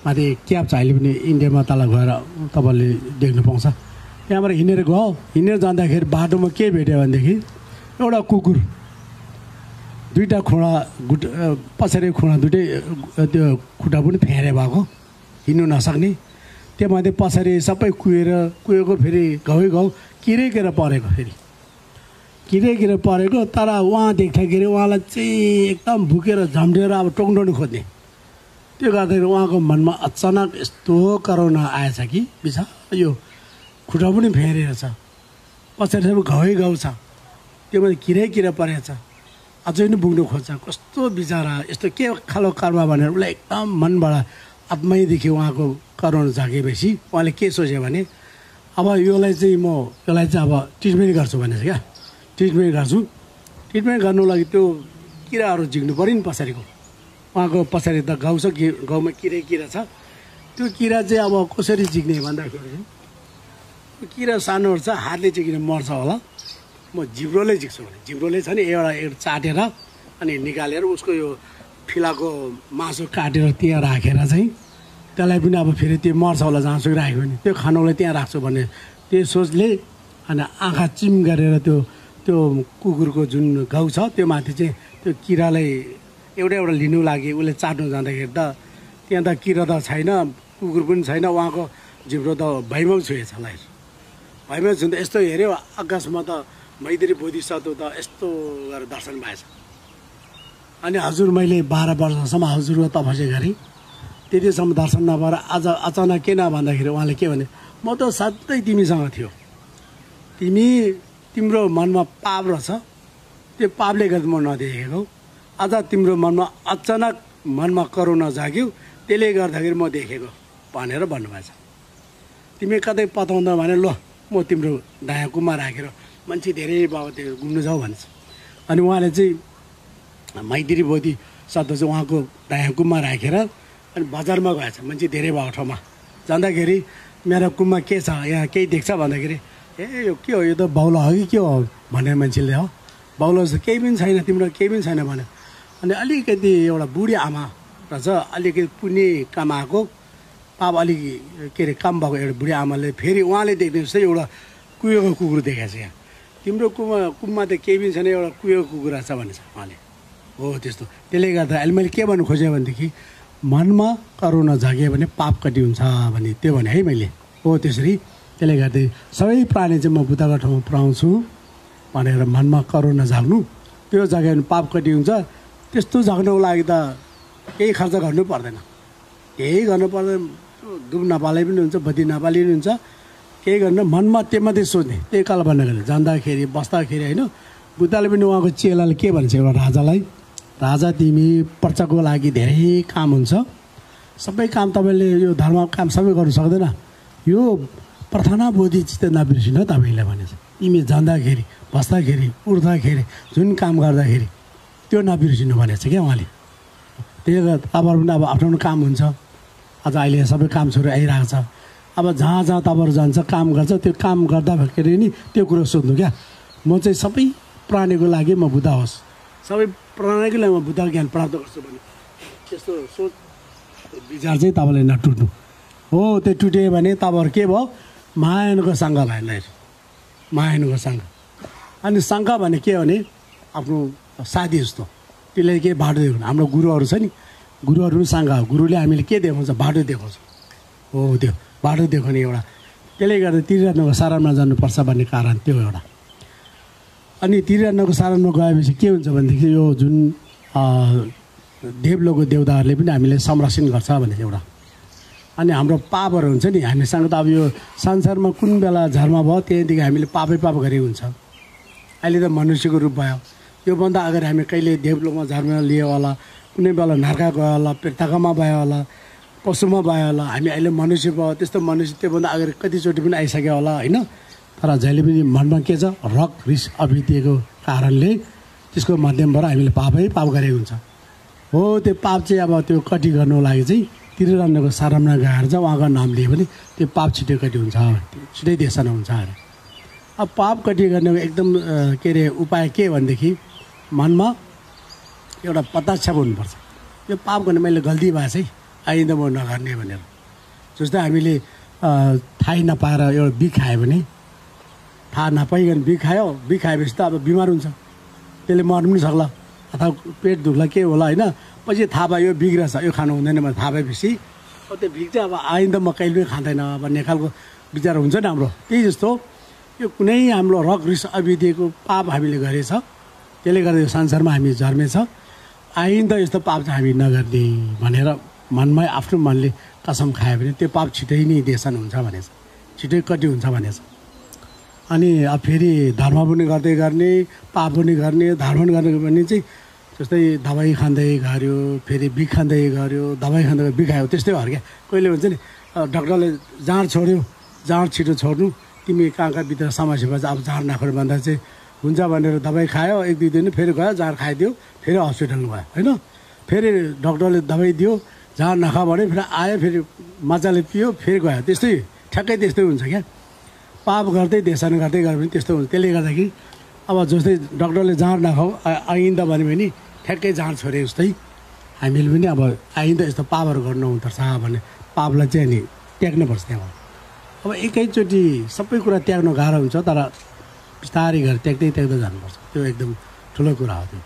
माथि। क्याब छ अहिले पनि इन्डियामा तल गएर तपाईँले देख्नु पाउँछ। त्यहाँबाट हिँडेर जाँदाखेरि बाटोमा के भेट्यो भनेदेखि एउटा कुकुर, 2टा खुँडा पछाडि खुँडा दुइटै त्यो खुट्टा पनि फेरे भएको, हिँड्नु नसक्ने। त्यो माथि पछाडि सबै कुहेको फेरि घाउ किरेकेर परेको, फेरि किरेकेर परेको। तर उहाँ देख्दाखेरि उहाँलाई चाहिँ एकदम भुकेर झम्टेर अब टोक्टाउनु खोज्ने। त्यो गर्दाखेरि उहाँको मनमा अचानक यस्तो करुणा आएछ कि बिचा यो खुट्टा पनि फेरेर छ, पछाडि सबै घाउ छ, त्यो माथि किरा परेको छ। अझै नै पुग्नु खोज्छ कस्तो बिचरा यस्तो के खालो कर्म भनेर उसलाई एकदम मनबाट आत्मैदेखि उहाँको करुणा जागेपछि उहाँले के सोच्यो भने अब यसलाई चाहिँ अब ट्रिटमेन्ट गर्छु भनेको क्या ट्रिटमेन्ट गर्नु लागि त्यो किराहरू झिक्नु पऱ्यो नि पछाडिको उहाँको पछाडि त गाउँ छ गाउँमा किरा छ त्यो किरा चाहिँ अब कसरी झिक्ने भन्दाखेरि किरा सानोहरू छ हातले चाहिँ किन मर्छ होला म जिब्रोले झिक्छु भने जिब्रोले छ नि एउटा चाटेर अनि निकालेर उसको यो फिलाको मासु काटेर त्यहाँ राखेर चाहिँ त्यसलाई पनि अब फेरि त्यो मर्छ होला जहाँसुकै राख्यो भने त्यो खानुलाई त्यहाँ राख्छु भन्ने त्यो सोचले अनि आँखा चिम गरेर त्यो कुकुरको जुन घाउ छ त्यो माथि चाहिँ त्यो किरालाई एउटा लिनु लागि उसले चाट्नु जाँदाखेरि त त्यहाँ त किरा त छैन कुकुर पनि छैन उहाँको जिब्रो त भैमा छुएछ लाई भैमा छुन त यस्तो हेऱ्यो आकाशमा त मैत्री बोधिसत्व त यस्तो गरेर दर्शन भएछ अनि हजुर मैले 12 वर्षसम्म हजुरको तपस्या गरेँ त्यतिसम्म दर्शन नभएर आज अचानक किन भन्दाखेरि उहाँले के भने म त सधैँ तिमीसँग थियो तिम्रो मनमा पाप रहेछ त्यो पापले गर्दा म नदेखेको आज तिम्रो मनमा अचानक मनमा करुणा जाग्यो त्यसले गर्दाखेरि म देखेको भनेर भन्नुभएको छ तिमी कतै पताउँदा भने ल म तिम्रो दायाँ कुमा राखेर मान्छे धेरै भएको त्यो घुम्नु जाऊ भन्छ अनि उहाँले चाहिँ मैत्री बोधी शब्द चाहिँ उहाँको दायाँ कुमा राखेर अनि बजारमा गएछ मान्छे धेरै भएको ठाउँमा जाँदाखेरि मेरो कुममा के छ यहाँ केही देख्छ भन्दाखेरि ए यो के हो यो त बाउला हो कि के हो भन्ने मान्छेले हो बाउला चाहिँ केही पनि छैन तिम्रो केही पनि छैन भने अनि अलिकति एउटा बुढी आमा रहेछ अलिकति पुण्य काम आएको पाप अलिक के अरे काम भएको एउटा बुढी आमाले फेरि उहाँले देख्ने जस्तै एउटा कुहेको कुकुर देखाएको छ यहाँ तिम्रो कुममा त केही पनि छैन एउटा कुहेको कुकुर छ भनेछ उहाँले हो त्यस्तो त्यसले गर्दा अहिले मैले के भन्नु खोजेँ भनेदेखि मनमा करुणा जाग्यो भने पाप कति हुन्छ भने त्यो भने है मैले हो त्यसरी त्यसले गर्दा सबै प्राणी चाहिँ म बुद्धको ठाउँमा पुऱ्याउँछु भनेर मनमा करुणा जाग्नु त्यो जाग्यो भने पाप कति हुन्छ त्यस्तो जाग्नुको लागि त केही खर्च गर्नु पर्दैन केही गर्नु पर्दैन दुब नपाले पनि हुन्छ बत्ती नपाले पनि हुन्छ केही गर्नु मनमा त्यो मात्रै सोच्ने त्यही कल्पना गर्ने जाँदाखेरि बस्दाखेरि होइन बुद्धले पनि उहाँको चेलाले के भन्छ एउटा राजालाई राजा तिमी प्रजाको लागि धेरै काम हुन्छ सबै काम तपाईँले यो धर्म काम सबै गर्नु सक्दैन यो प्रार्थना बोधी चित्त नबिर्सिनु तपाईँले भनेछ तिमी जाँदाखेरि बस्दाखेरि उठ्दाखेरि जुन काम गर्दाखेरि त्यो नबिर्सिनु भनेछ क्या उहाँले त्यही तपाईँहरू पनि अब आफ्नो काम हुन्छ आज अहिले सबै काम छोडेर आइरहेको छ अब जहाँ तपाईँहरू जान्छ काम गर्छ त्यो काम गर्दाखेरि नि त्यो कुरो सोध्नु क्या म चाहिँ सबै प्राणीको लागि म बुद्ध होस् सबै प्राणीको लागि म बुद्धको ज्ञान प्राप्त गर्छु भने त्यस्तो सोच विचार चाहिँ तपाईँले नटुट्नु हो त्यो टुट्यो भने तपाईँहरू के भयो मायानुको सङ्घ भयो मायानुको सङ्घ अनि सङ्घ भने के हो भने आफ्नो साथी जस्तो त्यसले के बाटो देखाउनु हाम्रो गुरुहरू छ नि गुरुहरू पनि सङ्घ हो गुरुले हामीले के देखाउँछ बाटो देखाउँछ हो त्यो बाटो देखाउने एउटा त्यसले गर्दा त्रिरत्नको सारामा जानुपर्छ भन्ने कारण त्यो एउटा अनि त्रिरत्नको सारामा गएपछि के हुन्छ भनेदेखि यो जुन देवलोकको देवताहरूले पनि हामीले संरक्षण गर्छ भने एउटा अनि हाम्रो पापहरू हुन्छ नि हामीसँग त अब यो संसारमा कुन बेला झर्म भयो त्यहाँदेखि हामीले पापै पाप गरेको हुन्छ अहिले त मनुष्यको रूप भयो योभन्दा अगाडि हामी कहिले देवलोकमा झर्म लियो होला कुनै बेला नर्का गयो होला प्रेतकमा भयो होला पशुमा भयो होला हामी अहिले मनुष्य भयो त्यस्तो मनुष्य त्योभन्दा अगाडि कतिचोटि पनि आइसक्यो होला होइन तर जहिले पनि मनमा के छ रक रिस अभिदिएको कारणले त्यसको माध्यमबाट हामीले पापै पाप गरेको हुन्छ हो त्यो पाप चाहिँ अब त्यो कटी गर्नुको लागि चाहिँ त्रिरत्नको सारामा गएर चाहिँ उहाँको नाम लियो भने त्यो पाप छिटो कटी हुन्छ छिटै देशना हुन्छ अरे अब पाप कटी गर्नेको एकदम के अरे उपाय के भनेदेखि मनमा एउटा पश्चाताप हुनुपर्छ यो पाप गर्ने मैले गल्ती भएछ है आइन्दा म नगर्ने भनेर जस्तै हामीले थाहै नपाएर एउटा बिख खायो भने थाहा नपाइकन बिख खाएपछि त अब बिमार हुन्छ त्यसले मर्नु पनि सक्ला अथवा पेट दुख्ला के होला होइन पछि थाहा पायो यो बिग रहेछ यो खानु हुँदैन भने थाहा पाएपछि अब त्यो बिग चाहिँ अब आइन्दा म कहिले पनि खाँदैन भन्ने खालको विचार हुन्छ नि हाम्रो त्यही जस्तो यो कुनै हाम्रो रक रिस अभिदिएको पाप हामीले गरेछ त्यसले गर्दा यो संसारमा हामी जन्मेछ आइन्दा यस्तो पाप चाहिँ हामी नगर्ने भनेर मनमै आफ्नो मनले कसम खायो भने त्यो पाप छिटै नै देशन हुन्छ भनेछ छिटै कति हुन्छ भनेछ अनि अब फेरि धर्म पनि गर्दै गर्ने पाप पनि गर्ने धर्म पनि गर्ने भने चाहिँ जस्तै दबाई खाँदै गऱ्यो फेरि बिख खाँदै गऱ्यो दबाई खाँदै बिखायो त्यस्तै भयो क्या कहिले हुन्छ नि डक्टरले जाँड छोड्यो जाँड छिटो छोड्नु तिमी कहाँ कहाँ भित्र समस्या भएछ अब जाँड नखोर भन्दा चाहिँ हुन्छ भनेर दबाई खायो 1-2 दिन फेरि गयो जाँड खाइदियो फेरि हस्पिटल गयो होइन फेरि डक्टरले दबाई दियो जाँड नखा भने फेरि आयो फेरि मजाले पियो फेरि गयो त्यस्तै ठ्याक्कै त्यस्तै हुन्छ क्या पाप गर्दै देशन गर्दै गयो भने त्यस्तो हुन्छ त्यसले गर्दाखेरि अब जस्तै डक्टरले जाँड नखाऊ आइन्दा भन्यो भने ठ्याक्कै जाँड छोडे जस्तै हामीले पनि अब आइन्दा यस्तो पापहरू गर्नु हुँदोरहेछ भने पापलाई चाहिँ अनि त्याग्नुपर्छ त्यहाँबाट अब एकैचोटि सबै कुरा त्याग्नु गाह्रो हुन्छ तर बिस्तारै गरेर त्याग्दै जानुपर्छ त्यो एकदम ठुलो कुरा हो त्यो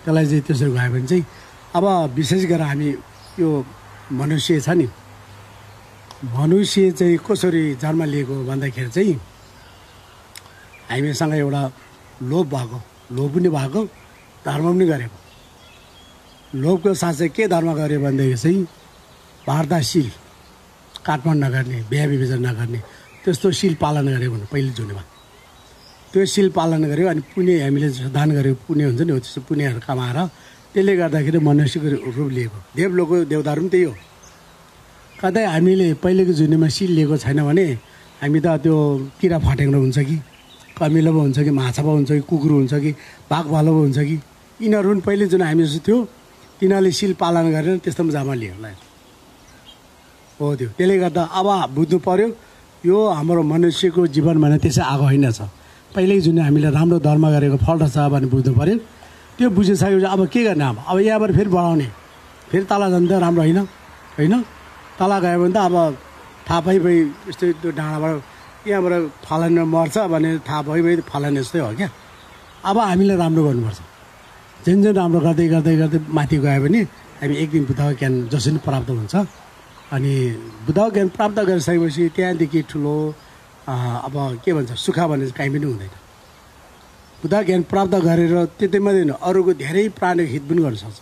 त्यसलाई चाहिँ त्यसरी गयो भने चाहिँ अब विशेष गरेर हामी यो मनुष्य छ नि मनुष्य चाहिँ कसरी जन्म लिएको भन्दाखेरि चाहिँ हामीसँग एउटा लोभ पनि भएको धर्म पनि गरेको लोभको साथ चाहिँ के धर्म गऱ्यो भनेदेखि चाहिँ भारदाशील काटमाड नगर्ने बिहा विभेजन नगर्ने त्यस्तो शिल पालन गऱ्यो भने पहिले जुनमा त्यो शिल पालन गऱ्यो अनि पुण्य हामीले दान गऱ्यो पुण्य हुन्छ नि हो त्यस्तो पुण्यहरू कमाएर त्यसले गर्दाखेरि मनुष्यको रूप लिएको देवलोकको देवताहरू पनि त्यही हो कतै हामीले पहिलेको जुनीमा शिल लिएको छैन भने हामी त त्यो किरा फाटेक्रो हुन्छ कि कमिलो पो हुन्छ कि माछा पो हुन्छ कि कुकुर हुन्छ कि बाघ भालु पो हुन्छ कि यिनीहरू पनि पहिले जुन हामी जस्तो थियो तिनीहरूले शिल पालन गरेर त्यस्तोमा जामा लियो हो त्यो त्यसले गर्दा अब बुझ्नु पर्यो यो हाम्रो मनुष्यको जीवन भने त्यसै आएको होइन छ पहिल्यै जुन हामीले राम्रो धर्म गरेको फल रहेछ भने बुझ्नु पर्यो त्यो बुझिसकेपछि अब के गर्ने अब यहाँबाट फेरि बढाउने फेरि तल जानु त राम्रो होइन तल गयो भने त अब थाहा भइ यस्तै त्यो डाँडाबाट यहाँबाट फलाने मर्छ भने थाहा भइ फलाने जस्तै हो क्या अब हामीले राम्रो गर्नुपर्छ जुन राम्रो गर्दै माथि गयो भने हामी एक दिन बुद्धको ज्ञान जसरी पनि प्राप्त हुन्छ अनि बुद्धको ज्ञान प्राप्त गरिसकेपछि त्यहाँदेखि ठुलो अब के भन्छ सुख भने काहीँ पनि हुँदैन बुद्धको ज्ञान प्राप्त गरेर त्यति मात्रै होइन अरूको धेरै प्राणीको हित पनि गर्न सक्छ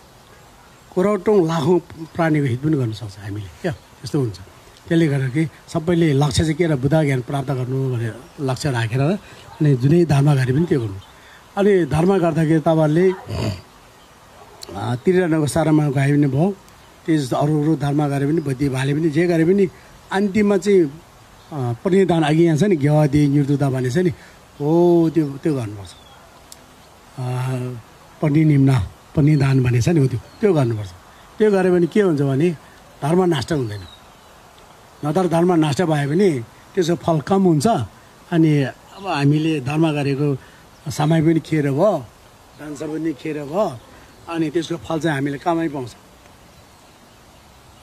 करोडौँ लाखौँ प्राणीको हित पनि गर्न सक्छ हामीले क्या त्यस्तो हुन्छ त्यसले गर्दा कि सबैले लक्ष्य चाहिँ के र बुद्धको ज्ञान प्राप्त गर्नु भनेर लक्ष्य राखेर अनि जुनै धर्म गरे पनि त्यो गर्नु अनि धर्म गर्दाखेरि तपाईँहरूले त्रिरत्नको सारामा गए पनि भयो त्यस अरू धर्म गरे पनि बुद्धि भाले पनि जे गरे पनि अन्तिममा चाहिँ परिनिधान अघि यहाँ छ नि गेवादी निर्दुता भने छ नि हो त्यो गर्नुपर्छ परिनिधान भने छ नि हो त्यो गर्नुपर्छ त्यो गऱ्यो भने के हुन्छ भने धर्म नष्ट हुँदैन नत्र धर्म नष्ट भयो भने त्यसको फल कम हुन्छ अनि अब हामीले धर्म गरेको समय पनि खेर भयो डान्स पनि खेर भयो अनि त्यसको फल चाहिँ हामीले कमाइ पाउँछ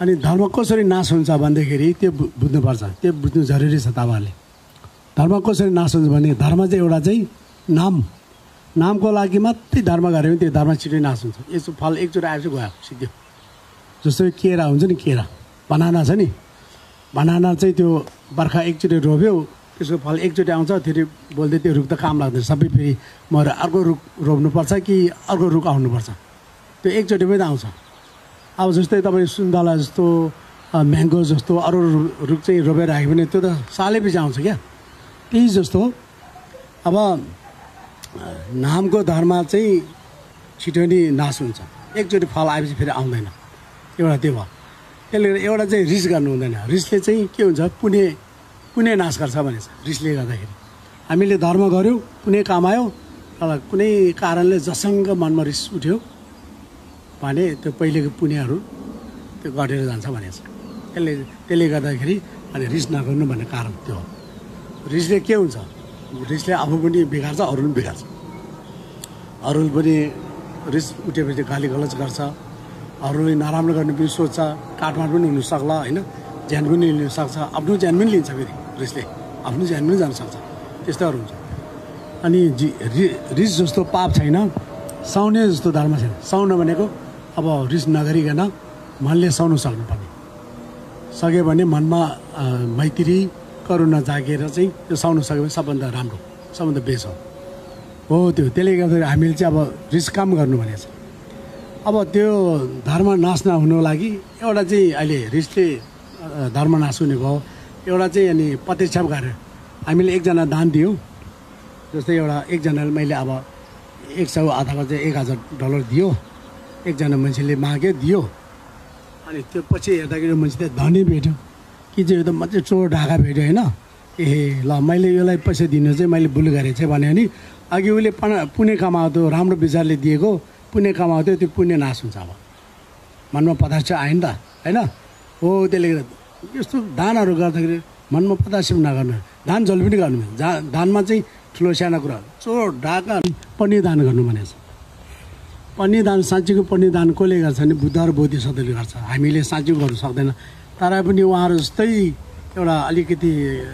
अनि धर्म कसरी नाश हुन्छ भन्दाखेरि त्यो बुझ्नुपर्छ त्यो बुझ्नु जरुरी छ तपाईँहरूले धर्म कसरी नाश हुन्छ भने धर्म चाहिँ एउटा चाहिँ नामको लागि मात्रै धर्म गऱ्यो भने त्यो धर्म छिटो नाश हुन्छ यसको फल एकचोटि आएपछि गयो सिद्धि जस्तो केरा हुन्छ नि केरा बनाना छ नि बनाना चाहिँ त्यो बर्खा एकचोटि रोप्यो त्यसको फल एकचोटि आउँछ फेरि बोल्दै त्यो रुख त काम लाग्दैन सबै फेरि मर अर्को रुख रोप्नुपर्छ कि अर्को रुख आउनुपर्छ त्यो एकचोटिमै त आउँछ अब जस्तै तपाईँ सुन्तला जस्तो म्याङ्गो जस्तो अरू रुख चाहिँ रोपेर राख्यो भने त्यो त सालैपछि आउँछ क्या त्यही जस्तो अब नामको धर्म चाहिँ छिटो नै नाश हुन्छ एकचोटि फल आएपछि फेरि आउँदैन एउटा त्यो भयो त्यसले गर्दा एउटा चाहिँ रिस गर्नु हुँदैन रिसले चाहिँ के हुन्छ पुण्य नाश गर्छ भनेछ रिसले गर्दाखेरि हामीले धर्म गऱ्यौँ पुण्य कमायो तर कुनै कारणले जसँग मनमा रिस उठ्यो भने त्यो पहिलेको पुण्यहरू त्यो घटेर जान्छ भनेछ त्यसले गर्दाखेरि अनि रिस नगर्नु भन्ने कारण त्यो हो रिसले के हुन्छ रिसले आफू पनि बिगार्छ अरू पनि बिगार्छ अरू पनि रिस उठेपछि गाली गलौज गर्छ अरूले नराम्रो गर्ने पनि सोच्छ काटमाट पनि हुनसक्ला होइन ज्यान पनि लिनसक्छ आफ्नो ज्यान पनि लिन्छ फेरि रिसले आफ्नो ज्यान पनि जानुसक्छ त्यस्तोहरू हुन्छ अनि रिस जस्तो पाप छैन साउने जस्तो धर्म छैन साउन भनेको अब रिस नगरिकन मनले साउनु सक्नुपर्ने सक्यो भने मनमा मैत्री करुणा जागेर चाहिँ त्यो साउनु सक्यो भने सबभन्दा राम्रो सबभन्दा बेस्ट हो त्यो त्यसले गर्दाखेरि हामीले चाहिँ अब रिस काम गर्नु भनेको छ अब त्यो धर्म नाश नहुनुको लागि एउटा चाहिँ अहिले रिसले धर्म नाश हुने भयो एउटा चाहिँ अनि प्रत्यक्ष गरेर हामीले एकजना दान दियौँ जस्तै एउटा एकजनाले मैले अब 100 आधाको चाहिँ $1000 दियो, एकजना मान्छेले माग्यो दियो, अनि त्यो पछि हेर्दाखेरि मान्छे त धनी भेट्यो कि चाहिँ यो त मात्रै चोर ढाका भेट्यो होइन। ल मैले यसलाई पैसा दिनु चाहिँ मैले भुल गरेँ चाहिँ भन्यो भने अघि उसले पुण्य कमाउँथ्यो, राम्रो विचारले दिएको पुण्य कमाउँथ्यो, त्यो पुण्य नाश हुन्छ। अब मनमा पदार्थ आयो नि त होइन। हो त्यसले यस्तो दानहरू गर्दाखेरि मनमा पदार्थ नगर्नु, दान जल पनि गर्नु। दानमा चाहिँ ठुलो सानो कुरा चोर ढाका पण्य दान गर्नु भनेको छ। पण्य दान साँच्चीको पण्य दान कसले गर्छ भने बुद्ध र बोधिसत्वले गर्छ। हामीले साँच्चीको गर्नु सक्दैन, तर पनि उहाँहरू जस्तै एउटा अलिकति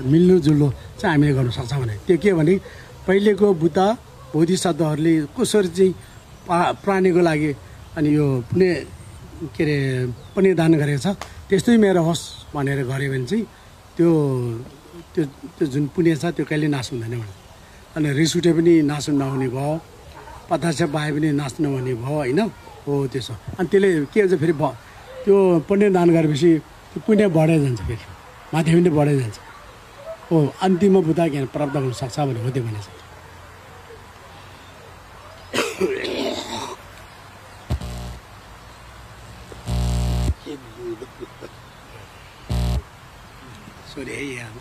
मिल्दोजुल्दो चाहिँ हामीले गर्नु सक्छ भने त्यो के भने पहिलेको बुद्ध बोधिसत्वहरूले कसरी चाहिँ प्राणीको लागि अनि यो पुण्य के अरे पुण्य दान गरेको छ त्यस्तै मेरो होस् भनेर गऱ्यो भने चाहिँ त्यो त्यो त्यो जुन पुण्य छ त्यो कहिले नाश हुँदैन भने। अनि रिस उठे पनि नाश नहुने भयो, पतासे पाए पनि नाश नहुने भयो होइन। हो त्यसो अनि त्यसले के हुन्छ फेरि त्यो पुण्य दान गरेपछि त्यो पुण्य बढेर जान्छ, फेरि माथि पनि बढेर जान्छ। हो अन्तिममा बुद्ध ज्ञान प्राप्त गर्न सक्छ भने हो त्यो भनेको छ। Sorry है यार।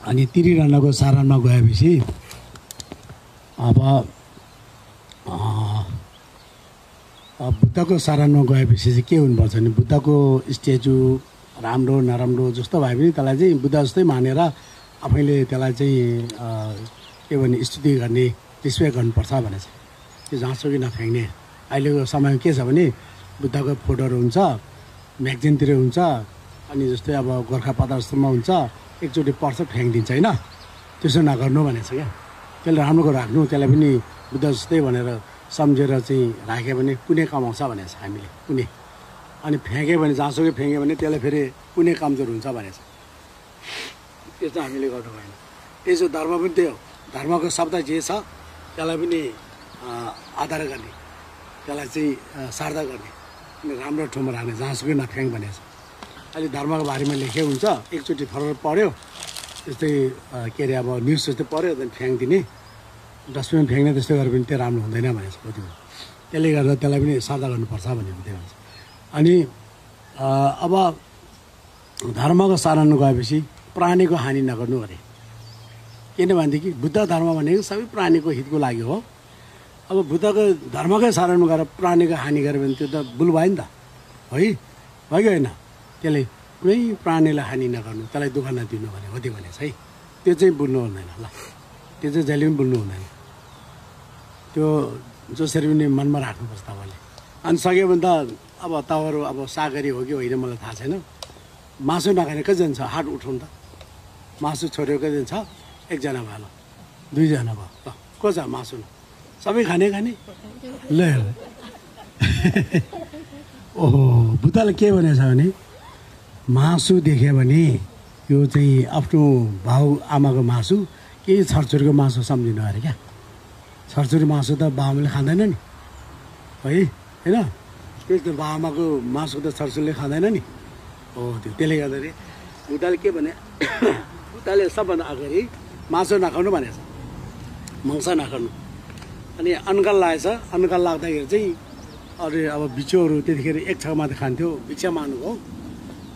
अनि तिरिरहनको सारानमा गएपछि अब बुद्धको सारानमा गएपछि चाहिँ के हुनुपर्छ भने बुद्धको स्ट्याचु राम्रो नराम्रो जस्तो भए पनि त्यसलाई चाहिँ बुद्ध जस्तै मानेर आफैले त्यसलाई चाहिँ के भने स्तुति गर्ने, रिस्पेक्ट गर्नुपर्छ भने चाहिँ त्यो जहाँसुकै नफ्याँक्ने। अहिलेको समयमा के छ भने बुद्धको फोटोहरू हुन्छ, म्यागजिनतिर हुन्छ, अनि जस्तै अब गोर्खापत्र जस्तोमा हुन्छ, एकचोटि पर्छ फ्याँकिदिन्छ होइन। त्यसो नगर्नु भनेको छ क्या। त्यसलाई राम्रो राख्नु, त्यसलाई पनि बुद्ध जस्तै भनेर सम्झेर चाहिँ राख्यो भने पुण्य कमाउँछ भनेको छ हामीले पुण्य। अनि फ्याँक्यो भने जहाँसुकै फ्याँक्यो भने त्यसलाई फेरि पुण्य कमजोर हुन्छ भनेको छ। त्यो चाहिँ हामीले गर्नु भएन। त्यसो धर्म पनि त्यही हो, धर्मको शब्द जे छ त्यसलाई पनि आदर गर्ने, त्यसलाई चाहिँ श्रद्धा गर्ने, अनि राम्रो ठाउँमा राख्ने, जहाँसुकै नफ्याँक भनेको छ। अहिले धर्मको बारेमा लेखेको हुन्छ, एकचोटि फरक पढ्यो त्यस्तै के अरे अब न्युज जस्तै पढ्यो त्यहाँदेखि फ्याँकिदिने, डस्टबिन फ्याँक्ने त्यस्तो गरेर पनि त्यो राम्रो हुँदैन भनेको छ कति। त्यसले गर्दा त्यसलाई पनि श्रद्धा गर्नुपर्छ भनेको त्यो भन्छ। अनि अब धर्मको शरण गएपछि प्राणीको हानि नगर्नु अरे। किनभनेदेखि बुद्ध धर्म भनेको सबै प्राणीको हितको लागि हो। अब बुद्धको धर्मकै शरण गएर प्राणीको हानि गऱ्यो भने त्यो त भुल भयो नि त, है कि होइन। त्यसले कुनै प्राणीलाई हानि नगर्नु, त्यसलाई दुःख नदिनु भने हो त्यो भनेको छ है। त्यो चाहिँ बुझ्नु हुँदैन ल, त्यो चाहिँ जहिले पनि बुझ्नु हुँदैन। त्यो जसरी पनि मनमा राख्नुपर्छ तपाईँले। अनि सक्यो भने त अब तपाईँहरू अब सागरी हो कि होइन मलाई थाहा छैन, मासु नखाने कतिजना छ हात उठाउनु त। मासु छोडेको कतिजना छ? एकजना भयो, ल दुईजना भयो, ल को छ मासु सबै खाने ल। ओहो बुद्धले के भनेको छ भने मासु देख्यो भने यो चाहिँ आफ्नो बाउ आमाको मासु केही छरछुरीको मासु सम्झिनु अरे क्या। छरछुरी मासु त बाउआमाले खाँदैन नि है होइन। त्यस्तो बाउआमाको मासु त छरछुरीले खाँदैन नि। हो त्यसले गर्दाखेरि बुद्धले के भने बुद्धले सबभन्दा अगाडि मासु नखानु भनेको छ, मांस नखानु। अनि अनकल लागेछ, अनकल लाग्दाखेरि चाहिँ अरे अब बिचोहरू त्यतिखेर एक छक मात्रै खान्थ्यो, भिक्षा माग्नु हो।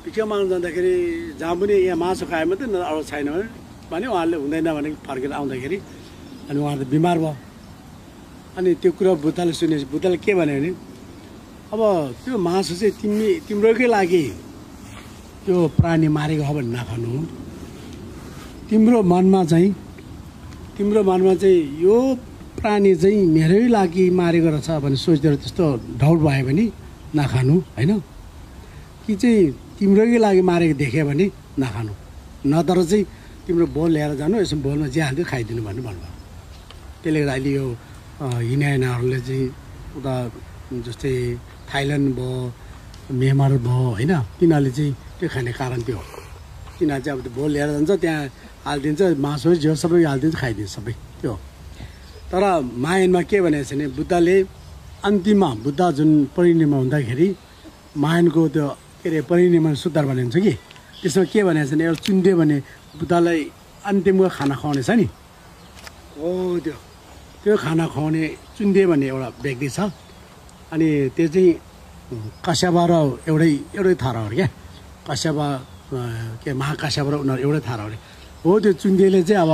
भिक्षा माग्नु जाँदाखेरि जहाँ पनि यहाँ मासु खायो मात्रै न अरू छैन भने उहाँहरूले हुँदैन भने फर्केर आउँदाखेरि अनि उहाँ त बिमार भयो। अनि त्यो कुरा बुद्धले सुनेपछि बुद्धले के भन्यो भने अब त्यो मासु चाहिँ तिम्रोकै लागि त्यो प्राणी मारेको हो भने नखानु। तिम्रो मनमा चाहिँ यो प्राणी चाहिँ मेरै लागि मारेको रहेछ भने सोचेर त्यस्तो डाउट भयो भने नखानु होइन। कि चाहिँ तिम्रोकै लागि मारेको देख्यो भने नखानु, नत्र चाहिँ तिम्रो बोल लिएर जानु, यसो बोलमा जे हाल्थ्यो खाइदिनु भन्नुभयो। त्यसले गर्दा अहिले यो हिनाहरूले चाहिँ उता जस्तै थाइल्यान्ड भयो, म्यानमार भयो होइन, तिनीहरूले चाहिँ त्यो खाने कारण त्यो हो। तिनीहरू चाहिँ अब त्यो बोल लिएर जान्छ, त्यहाँ हालिदिन्छ, मासु झिउ सबै हालिदिन्छ, खाइदिन्छ सबै त्यो। तर मायनमा के भनेको छ भने बुद्धले अन्तिममा बुद्ध जुन परिनिर्वाण हुँदाखेरि मायनको त्यो के अरे परिनिर्माण सुधार भन्ने हुन्छ कि त्यसमा के भनेको छ भने एउटा चुन्दे भने बुद्धलाई अन्तिमको खाना खुवाउने छ नि हो त्यो खाना खुवाउने चुन्दे भन्ने एउटा व्यक्ति छ अनि त्यो चाहिँ कश्यप र एउटै थाहा हो क्या कश्यप के महाकश्यप र उनीहरू एउटै थाहा हो त्यो चुन्देले चाहिँ अब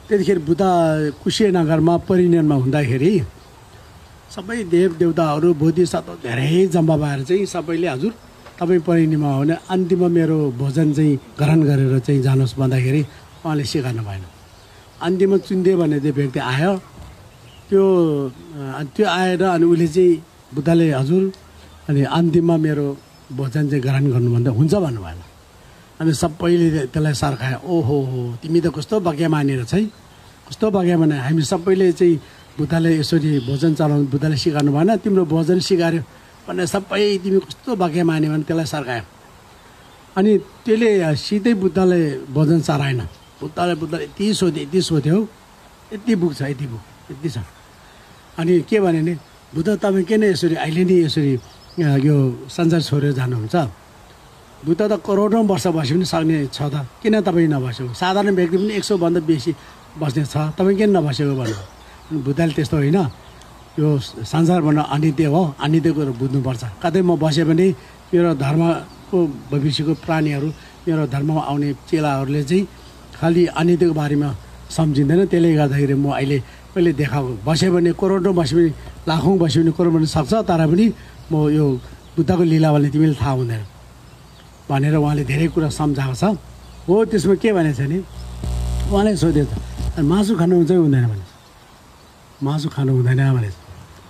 त्यतिखेर बुद्ध कुशीनगरमा परिनिर्माण हुँदाखेरि सबै देव देवताहरू बोधिसत्व धेरै जम्मा भएर चाहिँ सबैले हजुर तपाईँ परिनिर्माण हो भने अन्तिममा मेरो भोजन चाहिँ ग्रहण गरेर चाहिँ जानुहोस् भन्दाखेरि उहाँले सिकाउनु भएन अन्तिममा चुन्दे भन्ने त्यो व्यक्ति आयो त्यो आएर अनि उसले चाहिँ बुद्धले हजुर अनि अन्तिममा मेरो भोजन चाहिँ ग्रहण गर्नु भन्दा हुन्छ भन्नु भएन अनि सबैले त्यसलाई सर्कायो ओहो हो तिमी त कस्तो भाग्य मानेर चाहिँ कस्तो भाग्य माने हामी सबैले चाहिँ बुद्धले यसरी भोजन चलाउनु बुद्धले सिकाउनु भएन तिम्रो भोजन सिकायो भने सबै तिमी कस्तो भाग्य मान्यो भने त्यसलाई सर्कायो अनि त्यसले सिधै बुद्धले भोजन चलाएन बुद्धले यति सोध्यो यति पुग्छ यति छ अनि के भने नि बुद्ध तपाईँ किन यसरी अहिले नै यसरी यो संसार छोडेर जानुहुन्छ बुद्ध त करोडौँ वर्ष बसे पनि सक्ने छ त किन तपाईँ नबसेको साधारण व्यक्ति पनि 100 भन्दा बेसी बस्ने छ तपाईँ किन नबसेको भन्नु बुद्धले त्यस्तो होइन यो संसार भन्नु अनित्य हो अनित्य कुरो बुझ्नुपर्छ कतै म बसेँ भने मेरो धर्मको भविष्यको प्राणीहरू मेरो धर्ममा आउने चेलाहरूले चाहिँ खालि अनित्यको बारेमा सम्झिँदैन त्यसले गर्दाखेरि म अहिले पहिले देखाएको बस्यो भने करोडौँ बस्यो भने लाखौँ बस्यो भने करोड बस्न सक्छ तर पनि म यो बुद्धको लीलावाले तिमीले थाहा हुँदैन भनेर उहाँले धेरै कुरा सम्झाएको छ हो त्यसमा के भनेछ नि उहाँले सोधेछ मासु खानु हुन्छ कि हुँदैन भनेछ मासु खानु हुँदैन भनेछ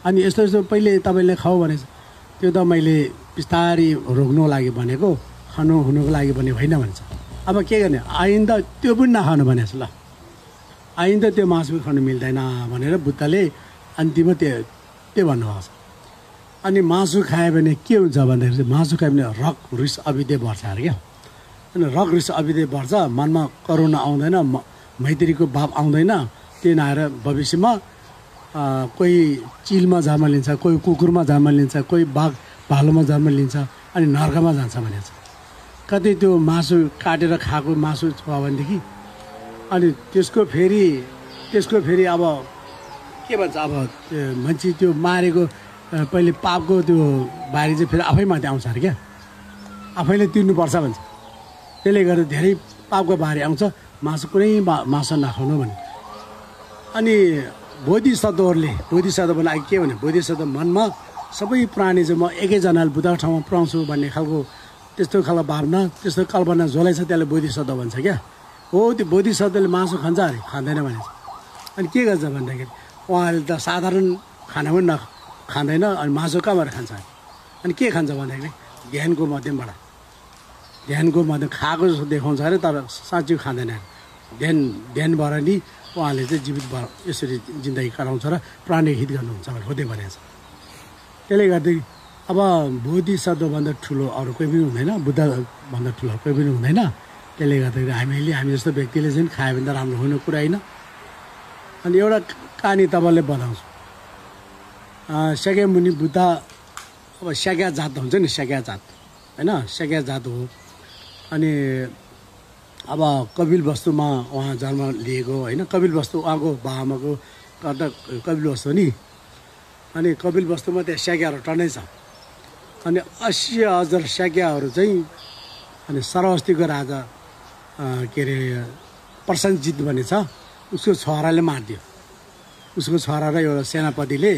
अनि यस्तो पहिले तपाईँले खाऊ भनेछ त्यो त मैले बिस्तारै रोक्नु लागि भनेको खानु हुनुको लागि भने होइन भन्छ अब के गर्ने आइन्दा त्यो पनि नखानु भनेछ ल आइन्दा त्यो मासु खानु मिल्दैन भनेर बुद्धले अन्तिममा त्यो भन्नुभएको छ अनि मासु खायो भने के हुन्छ भन्दाखेरि मासु खायो भने रग रिस अविद्य बढ्छ अरे क्या अनि रग रिस अविद्य बढ्छ मनमा करुणा आउँदैन मैत्रीको भाव आउँदैन त्यही नआएर भविष्यमा कोही चिलमा जन्म लिन्छ कोही कुकुरमा जन्म लिन्छ कोही बाघ भालुमा जन्म लिन्छ अनि नर्कमा जान्छ भनेछ कतै त्यो मासु काटेर खाएको मासु छ भनेदेखि अनि त्यसको फेरि अब के भन्छ अब मान्छे त्यो मारेको पहिले पापको त्यो बारी चाहिँ फेरि आफैमाथि आउँछ अरे क्या आफैले तिर्नुपर्छ भन्छ त्यसले गर्दा धेरै पापको बारी आउँछ मासु कुनै मासु नखाउनु भने अनि बोधिसत्वले भने के भने बोधिसत्व मनमा सबै प्राणी चाहिँ म एकैजनाले बुद्धको ठाउँमा पुऱ्याउँछु भन्ने खालको त्यस्तो खालको भावना त्यस्तो कल्पना जसलाई छ त्यसलाई बोधिसत्व भन्छ क्या हो त्यो बोधिसत्वले मासु खान्छ अरे खाँदैन भनेछ अनि के गर्छ भन्दाखेरि उहाँले त साधारण खाना पनि खाँदैन अनि मासु कहाँबाट खान्छ अनि के खान्छ भन्दाखेरि ध्यानको माध्यम खाएको जस्तो देखाउँछ अरे तर साँच्चै खाँदैन ध्यानबाट नि उहाँले चाहिँ जीवित यसरी जिन्दगी कराउँछ र प्राणी हित गर्नुहुन्छ भनेर खोज्दै भनेको छ त्यसले गर्दाखेरि अब बोधिसत्वभन्दा ठुलो अरू कोही पनि हुँदैन बुद्धभन्दा ठुलो कोही पनि हुँदैन त्यसले गर्दाखेरि हामी जस्तो व्यक्तिले चाहिँ खायो भने त राम्रो हुने कुरा होइन अनि एउटा कहानी तपाईँले बताउँछु शाक्यमुनि बुद्ध अब शाक्या जात हुन्छ नि शाक्या जात होइन शाक्या जात हो अनि अब कपिलवस्तुमा उहाँ जन्म लिएको होइन कपिलवस्तु उहाँको बाबाआमाको कर्ता कपिलवस्तु नि अनि कपिलवस्तुमा त्यहाँ शाक्याहरू टन्नै छ अनि 80,000 शाक्याहरू चाहिँ अनि सरस्वतीको राजा के अरे प्रसन्नजित भन्ने छ उसको छोराले मारिदियो उसको छोरा र एउटा सेनापतिले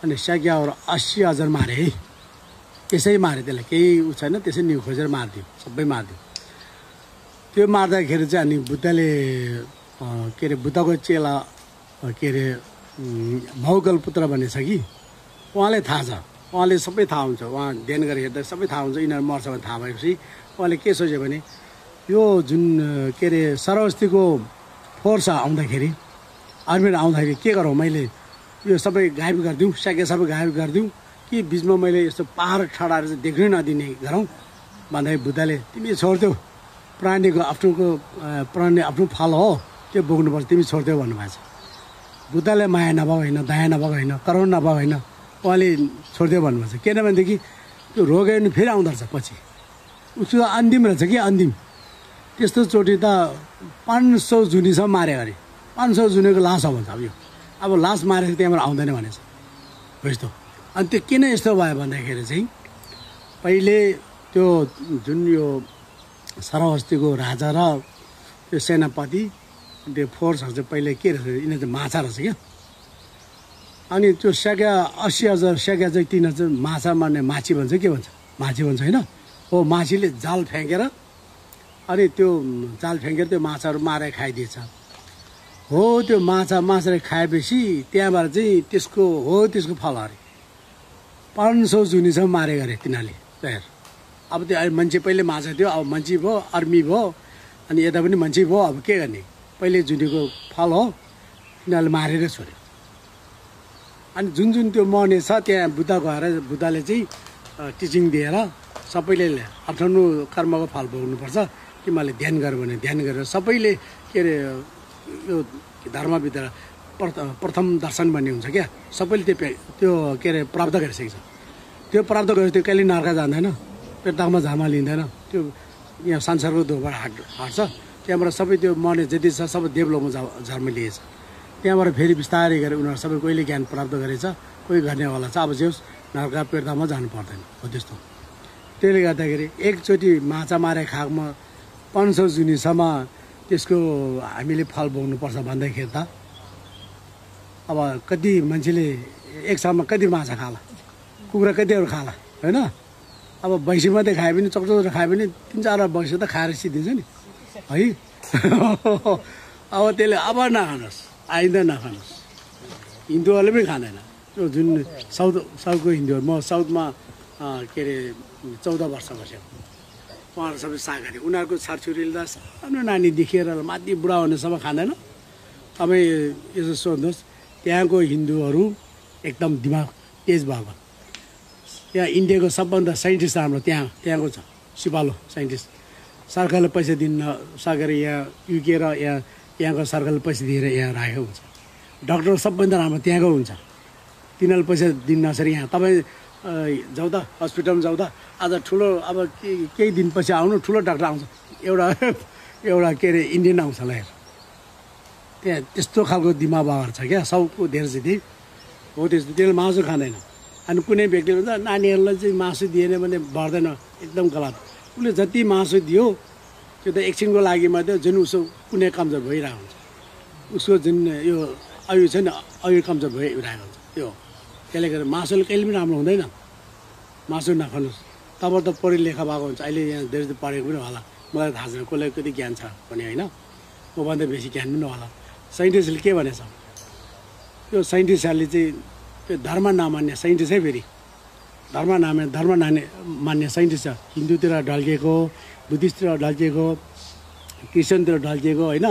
अनि शाक्याहरू 80,000 मारे है त्यसै मारे त्यसलाई केही उ छैन त्यसै नि खोजेर मारिदियो सबै मारिदियो त्यो मार्दाखेरि चाहिँ अनि बुद्धले के अरे बुद्धको चेला के अरे भौगल पुत्र भन्ने छ कि उहाँलाई थाहा छ उहाँले सबै थाहा हुन्छ उहाँ ध्यान गरेर हेर्दा सबै थाहा हुन्छ यिनीहरू मर्छ भने थाहा भएपछि उहाँले के सोच्यो भने यो जुन के अरे सरस्वतीको फोर्स आउँदाखेरि आर्मीहरू आउँदाखेरि के गरौँ मैले यो सबै गायब गरिदिउँ शाक्य सबै गायब गरिदिउँ कि बिचमा मैले यस्तो पहाड ठडाएर चाहिँ देख्नै नदिने गरौँ भन्दाखेरि बुद्धले तिमी छोड्देऊ प्राणीको आफ्नो फल हो त्यो बोक्नुपर्छ तिमी छोड्देऊ भन्नुभएको छ बुद्धले माया नभएको होइन दया नभएको होइन करुणा नभएको होइन उहाँले छोडिदियो भन्नुभएको छ किनभनेदेखि त्यो रोग्यो भने फेरि आउँदो रहेछ पछि उसको अन्तिम रहेछ कि अन्तिम त्यस्तो चोटि त 500 जुनीसम्म मार्यो अरे 500 जुनीको लास हो भन्छ अब लास मारेर त्यहाँबाट आउँदैन भनेछ हो यस्तो अनि त्यो किन यस्तो भयो भन्दाखेरि चाहिँ पहिले त्यो जुन यो सरहस्तीको राजा र त्यो सेनापति त्यो फोर्सहरू चाहिँ पहिले के रहेछ यिनीहरू चाहिँ माछा रहेछ क्या अनि त्यो स्याक्या 80,000 स्याक्या चाहिँ तिनीहरू चाहिँ माछा मार्ने माछी भन्छ के भन्छ माछी भन्छ होइन हो माछीले जाल फ्याँकेर अनि त्यो जाल फ्याँकेर त्यो माछाहरू मारेर खाइदिएछ हो त्यो माछाले खाएपछि त्यहाँबाट चाहिँ त्यसको फल अरे 500 जुनीसम्म मारेको अरे तिनीहरूले तयार अब त्यो मान्छे पहिले माछा थियो अब मान्छे भयो आर्मी भयो अनि यता पनि मान्छे भयो अब के गर्ने पहिले जुनीको फल हो तिनीहरूले मारेर छोड्यो अनि जुन त्यो मर्ने छ त्यहाँ बुद्ध गएर बुद्धले चाहिँ टिचिङ दिएर सबैले आफ्नो कर्मको फल भोग्नुपर्छ तिमीहरूले ध्यान गर भने ध्यान गरेर सबैले के अरे यो धर्मभित्र प्रथम दर्शन भन्ने हुन्छ क्या सबैले त्यो के अरे प्राप्त गरिसकेको छ त्यो प्राप्त गरेर त्यो कहिले नर्क जाँदैन पेटाकमा झामा लिँदैन त्यो यहाँ संसारको धोबाट हाट्छ त्यहाँबाट सबै त्यो मर्ने जति छ सबै देवलोकमा जन्म लिएछ त्यहाँबाट फेरि बिस्तारै गरेर उनीहरू सबै कोहीले ज्ञान प्राप्त गरेछ कोही गर्नेवाला छ अब जे होस् नर्क पेटाकमा जानु पर्दैन हो त्यस्तो त्यसले गर्दाखेरि एकचोटि माछा मारे खाकमा 500 जुनीसम्म त्यसको हामीले फल भोग्नुपर्छ भन्दाखेरि त अब कति मान्छेले एक सालमा कति माछा खाला कुखुरा कतिहरू खाला होइन अब भैँसी मात्रै खायो भने चकचक खायो भने 3-4 भैँसी त खाएर सिद्धिन्छ नि है अब त्यसले अब नखानुहोस् आइन्दा नखानुहोस् हिन्दूहरूले पनि खाँदैन त्यो जुन साउथको हिन्दूहरू म साउथमा के अरे 14 वर्ष बस्यो उहाँहरू सबै शाकाहारी उनीहरूको छरछुरीले त सानो नानी देखेर माथि बुढा हुनेसम्म खाँदैन तपाईँ यसो सोध्नुहोस् त्यहाँको हिन्दूहरू एकदम दिमाग तेज भएको यहाँ इन्डियाको सबभन्दा साइन्टिस्ट हाम्रो त्यहाँको छ सिपालो साइन्टिस्ट सरकारले पैसा दिन सकेर यहाँ युके र यहाँको सरकारले पैसा दिएर यहाँ राखेको हुन्छ डक्टर सबभन्दा राम्रो त्यहाँको हुन्छ तिनीहरूले पैसा दिन नसरी यहाँ तपाईँ जाउँ त हस्पिटलमा जाउँ त आज ठुलो अब केही दिनपछि आउनु ठुलो डाक्टर आउँछ एउटा के अरे इन्डियन आउँछ होला हेर त्यहाँ त्यस्तो खालको दिमाग बाबर छ क्या सबको धेरै जति हो त्यस्तो त्यसले मासु खाँदैन अनि कुनै व्यक्तिले भन्छ नानीहरूलाई चाहिँ मासु दिएन भने बढ्दैन एकदम गलत उसले जति मासु दियो त्यो त एकछिनको लागि मात्रै जुन उसको कुनै कमजोर भइरहेको हुन्छ उसको जुन यो आयु छ नि आयु कमजोर भइरहेको हुन्छ त्यो त्यसले गर्दा मासुले कहिले पनि राम्रो हुँदैन मासु नखानुहोस् तब त पढे लेखा भएको हुन्छ अहिले यहाँ धेरै पढेको पनि होला मलाई थाहा छैन कसलाई कति ज्ञान छ भने होइन मभन्दा बेसी ज्ञान पनि होला साइन्टिस्टले के भनेछ त्यो साइन्टिस्टहरूले चाहिँ त्यो धर्म नमान्ने साइन्टिस्ट है फेरि धर्म मान्ने साइन्टिस्ट छ हिन्दूतिर ढल्किएको बुद्धिस्टतिर ढल्किएको क्रिस्चियनतिर ढल्किएको होइन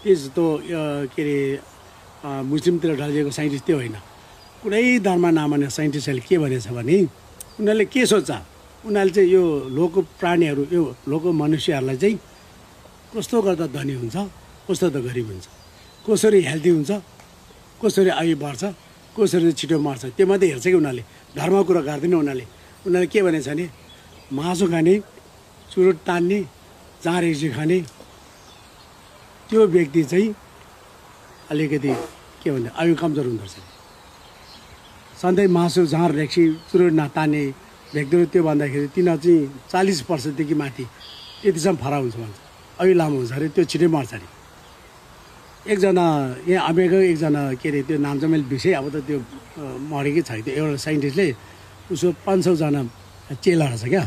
त्यस्तो के अरे मुस्लिमतिर ढल्किएको साइन्टिस्ट त्यो होइन कुनै धर्म नमान्ने साइन्टिस्टहरूले के भनेछ भने उनीहरूले के सोच्छ उनीहरूले चाहिँ यो लोक प्राणीहरू यो लोक मनुष्यहरूलाई चाहिँ कस्तो गर्दा धनी हुन्छ कस्तो त गरिब हुन्छ कसरी हेल्दी हुन्छ कसरी आयु बढ्छ कसरी छिटो मर्छ त्यो मात्रै हेर्छ कि उनीहरूले धर्मको कुरा गर्दैन उनीहरूले के भनेछ भने मासु खाने चुरोट तान्ने जाँड खाने त्यो व्यक्ति चाहिँ अलिकति के भन्ने आयु कमजोर हुँदो रहेछ सधैँ मासु जाँड रेक्सी चुरोट नतान्ने व्यक्तिहरू त्यो भन्दाखेरि तिनीहरू चाहिँ 40 वर्षदेखि माथि यतिसम्म फरक हुन्छ भन्छ आयु लामो हुन्छ अरे त्यो छिटै मर्छ अरे एकजना यहाँ अमेरिकाको एकजना के अरे त्यो नाम चाहिँ मैले बिर्सेँ अब त त्यो मरेकै छ त्यो एउटा साइन्टिस्टले उसको 500 जना चेला रहेछ क्या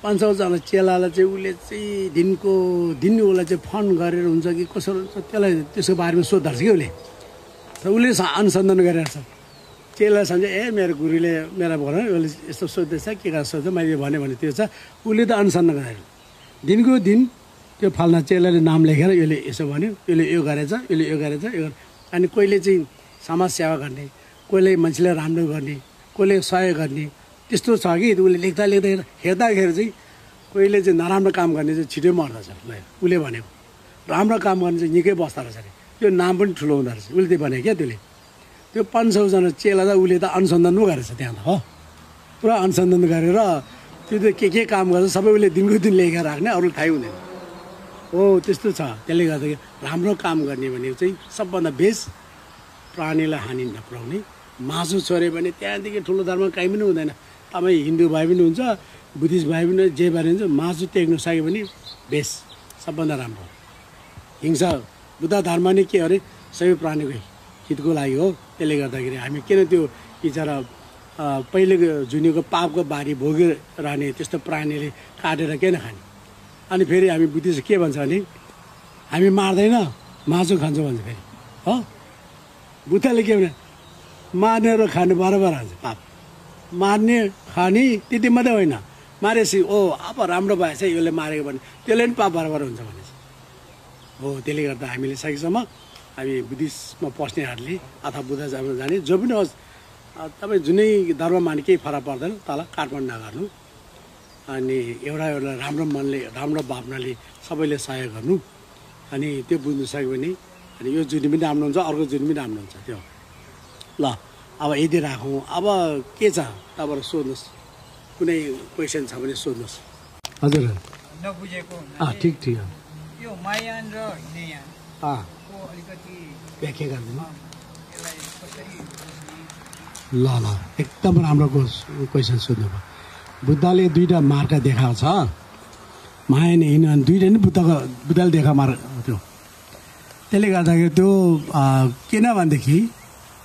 500 जना चेलालाई चाहिँ उसले चाहिँ दिन उसलाई चाहिँ फोन गरेर हुन्छ कि कसो हुन्छ त्यसलाई त्यसको बारेमा सोध्दो रहेछ कि उसले अनुसन्धान गरेर छ चेला सम्झे मेरो गुरुले मेरा भन उसले यस्तो सोध्दैछ के गरेर सोध्छ मैले भने त्यो छ उसले त अनुसन्धान गरेर दिनको दिन त्यो फल्ना चेलाले नाम लेखेर यसले यसो भन्यो यसले यो गरेछ अनि कोहीले चाहिँ समाज सेवा गर्ने कोहीले मान्छेलाई राम्रो गर्ने कोहीले सहयोग गर्ने त्यस्तो छ कि उसले लेख्दा हेर्दाखेरि चाहिँ कोहीले चाहिँ नराम्रो काम गर्ने चाहिँ छिटै मर्दछ उसले भनेको राम्रो काम गर्ने चाहिँ निकै बस्दो रहेछ अरे त्यो नाम पनि ठुलो हुँदो रहेछ उसले त्यो भने क्या त्यसले त्यो 500 जना चेला त उसले त अनुसन्धान गरेछ त्यहाँ त हो पुरा अनुसन्धान गरेर त्यो के काम गर्छ सबै उसले दिनको दिन लेखेर राख्ने, अरूले थाहै हुँदैन। हो त्यस्तो छ। त्यसले गर्दाखेरि राम्रो काम गर्ने भनेको चाहिँ सबभन्दा बेस्ट प्राणीलाई हानि नपुर्याउने। मासु छोड्यो भने त्यहाँदेखि ठुलो धर्म कहीँ पनि हुँदैन। तपाईँ हिन्दू भाइ पनि हुन्छ, बुद्धिस्ट भाइ पनि जे भाइ हुन्छ, मासु टेक्नु सक्यो भने बेस्ट, सबभन्दा राम्रो। हिंसा बुद्ध धर्म नै के अरे सबै प्राणीको हितको लागि हो। त्यसले गर्दाखेरि हामी किन त्यो बिचरा पहिलेको जुनीको पापको बारी भोगिरहने त्यस्तो प्राणीले काटेर किन खाने। अनि फेरि हामी बुद्धिस्ट के भन्छ भने हामी मार्दैन मासु खान्छौँ भन्छ फेरि हो। बुद्धले के भने मार्ने र खानु बराबर हान्छ पाप। मार्ने खाने त्यति मात्रै होइन, मारेपछि अब राम्रो भएछ यसले मारेको भने त्यसले पनि पाप बराबर हुन्छ भनेपछि हो। त्यसले गर्दा हामीले सकेसम्म हामी बुद्धिस्टमा पस्नेहरूले अथवा बुद्ध धर्म जाने जो पनि होस्, तपाईँ जुनै धर्म माने केही फरक पर्दैन, तल काटमाडौँ नगर्नु। अनि एउटा राम्रो मनले राम्रो भावनाले सबैले सहयोग गर्नु। अनि त्यो बुझ्नु सक्यो भने अनि यो जुनी पनि राम्रो हुन्छ, अर्को जुनी पनि राम्रो हुन्छ। त्यो ल अब यदि राखौँ। अब के छ तपाईँहरू सोध्नुहोस्, कुनै क्वेसन छ भने सोध्नुहोस्। हजुर नबुझेको ठिक ठिक यो मायान र हिनयानको अलिकति व्याख्या गरिदिनु। ल एकदम राम्रो क्वेसन सोध्नुभयो। बुद्धले दुईवटा मार्ग देखाएको छ, माया नै हिनयान दुईवटा नै बुद्धले देखा मार्ग त्यो। त्यसले गर्दाखेरि त्यो किनभनेदेखि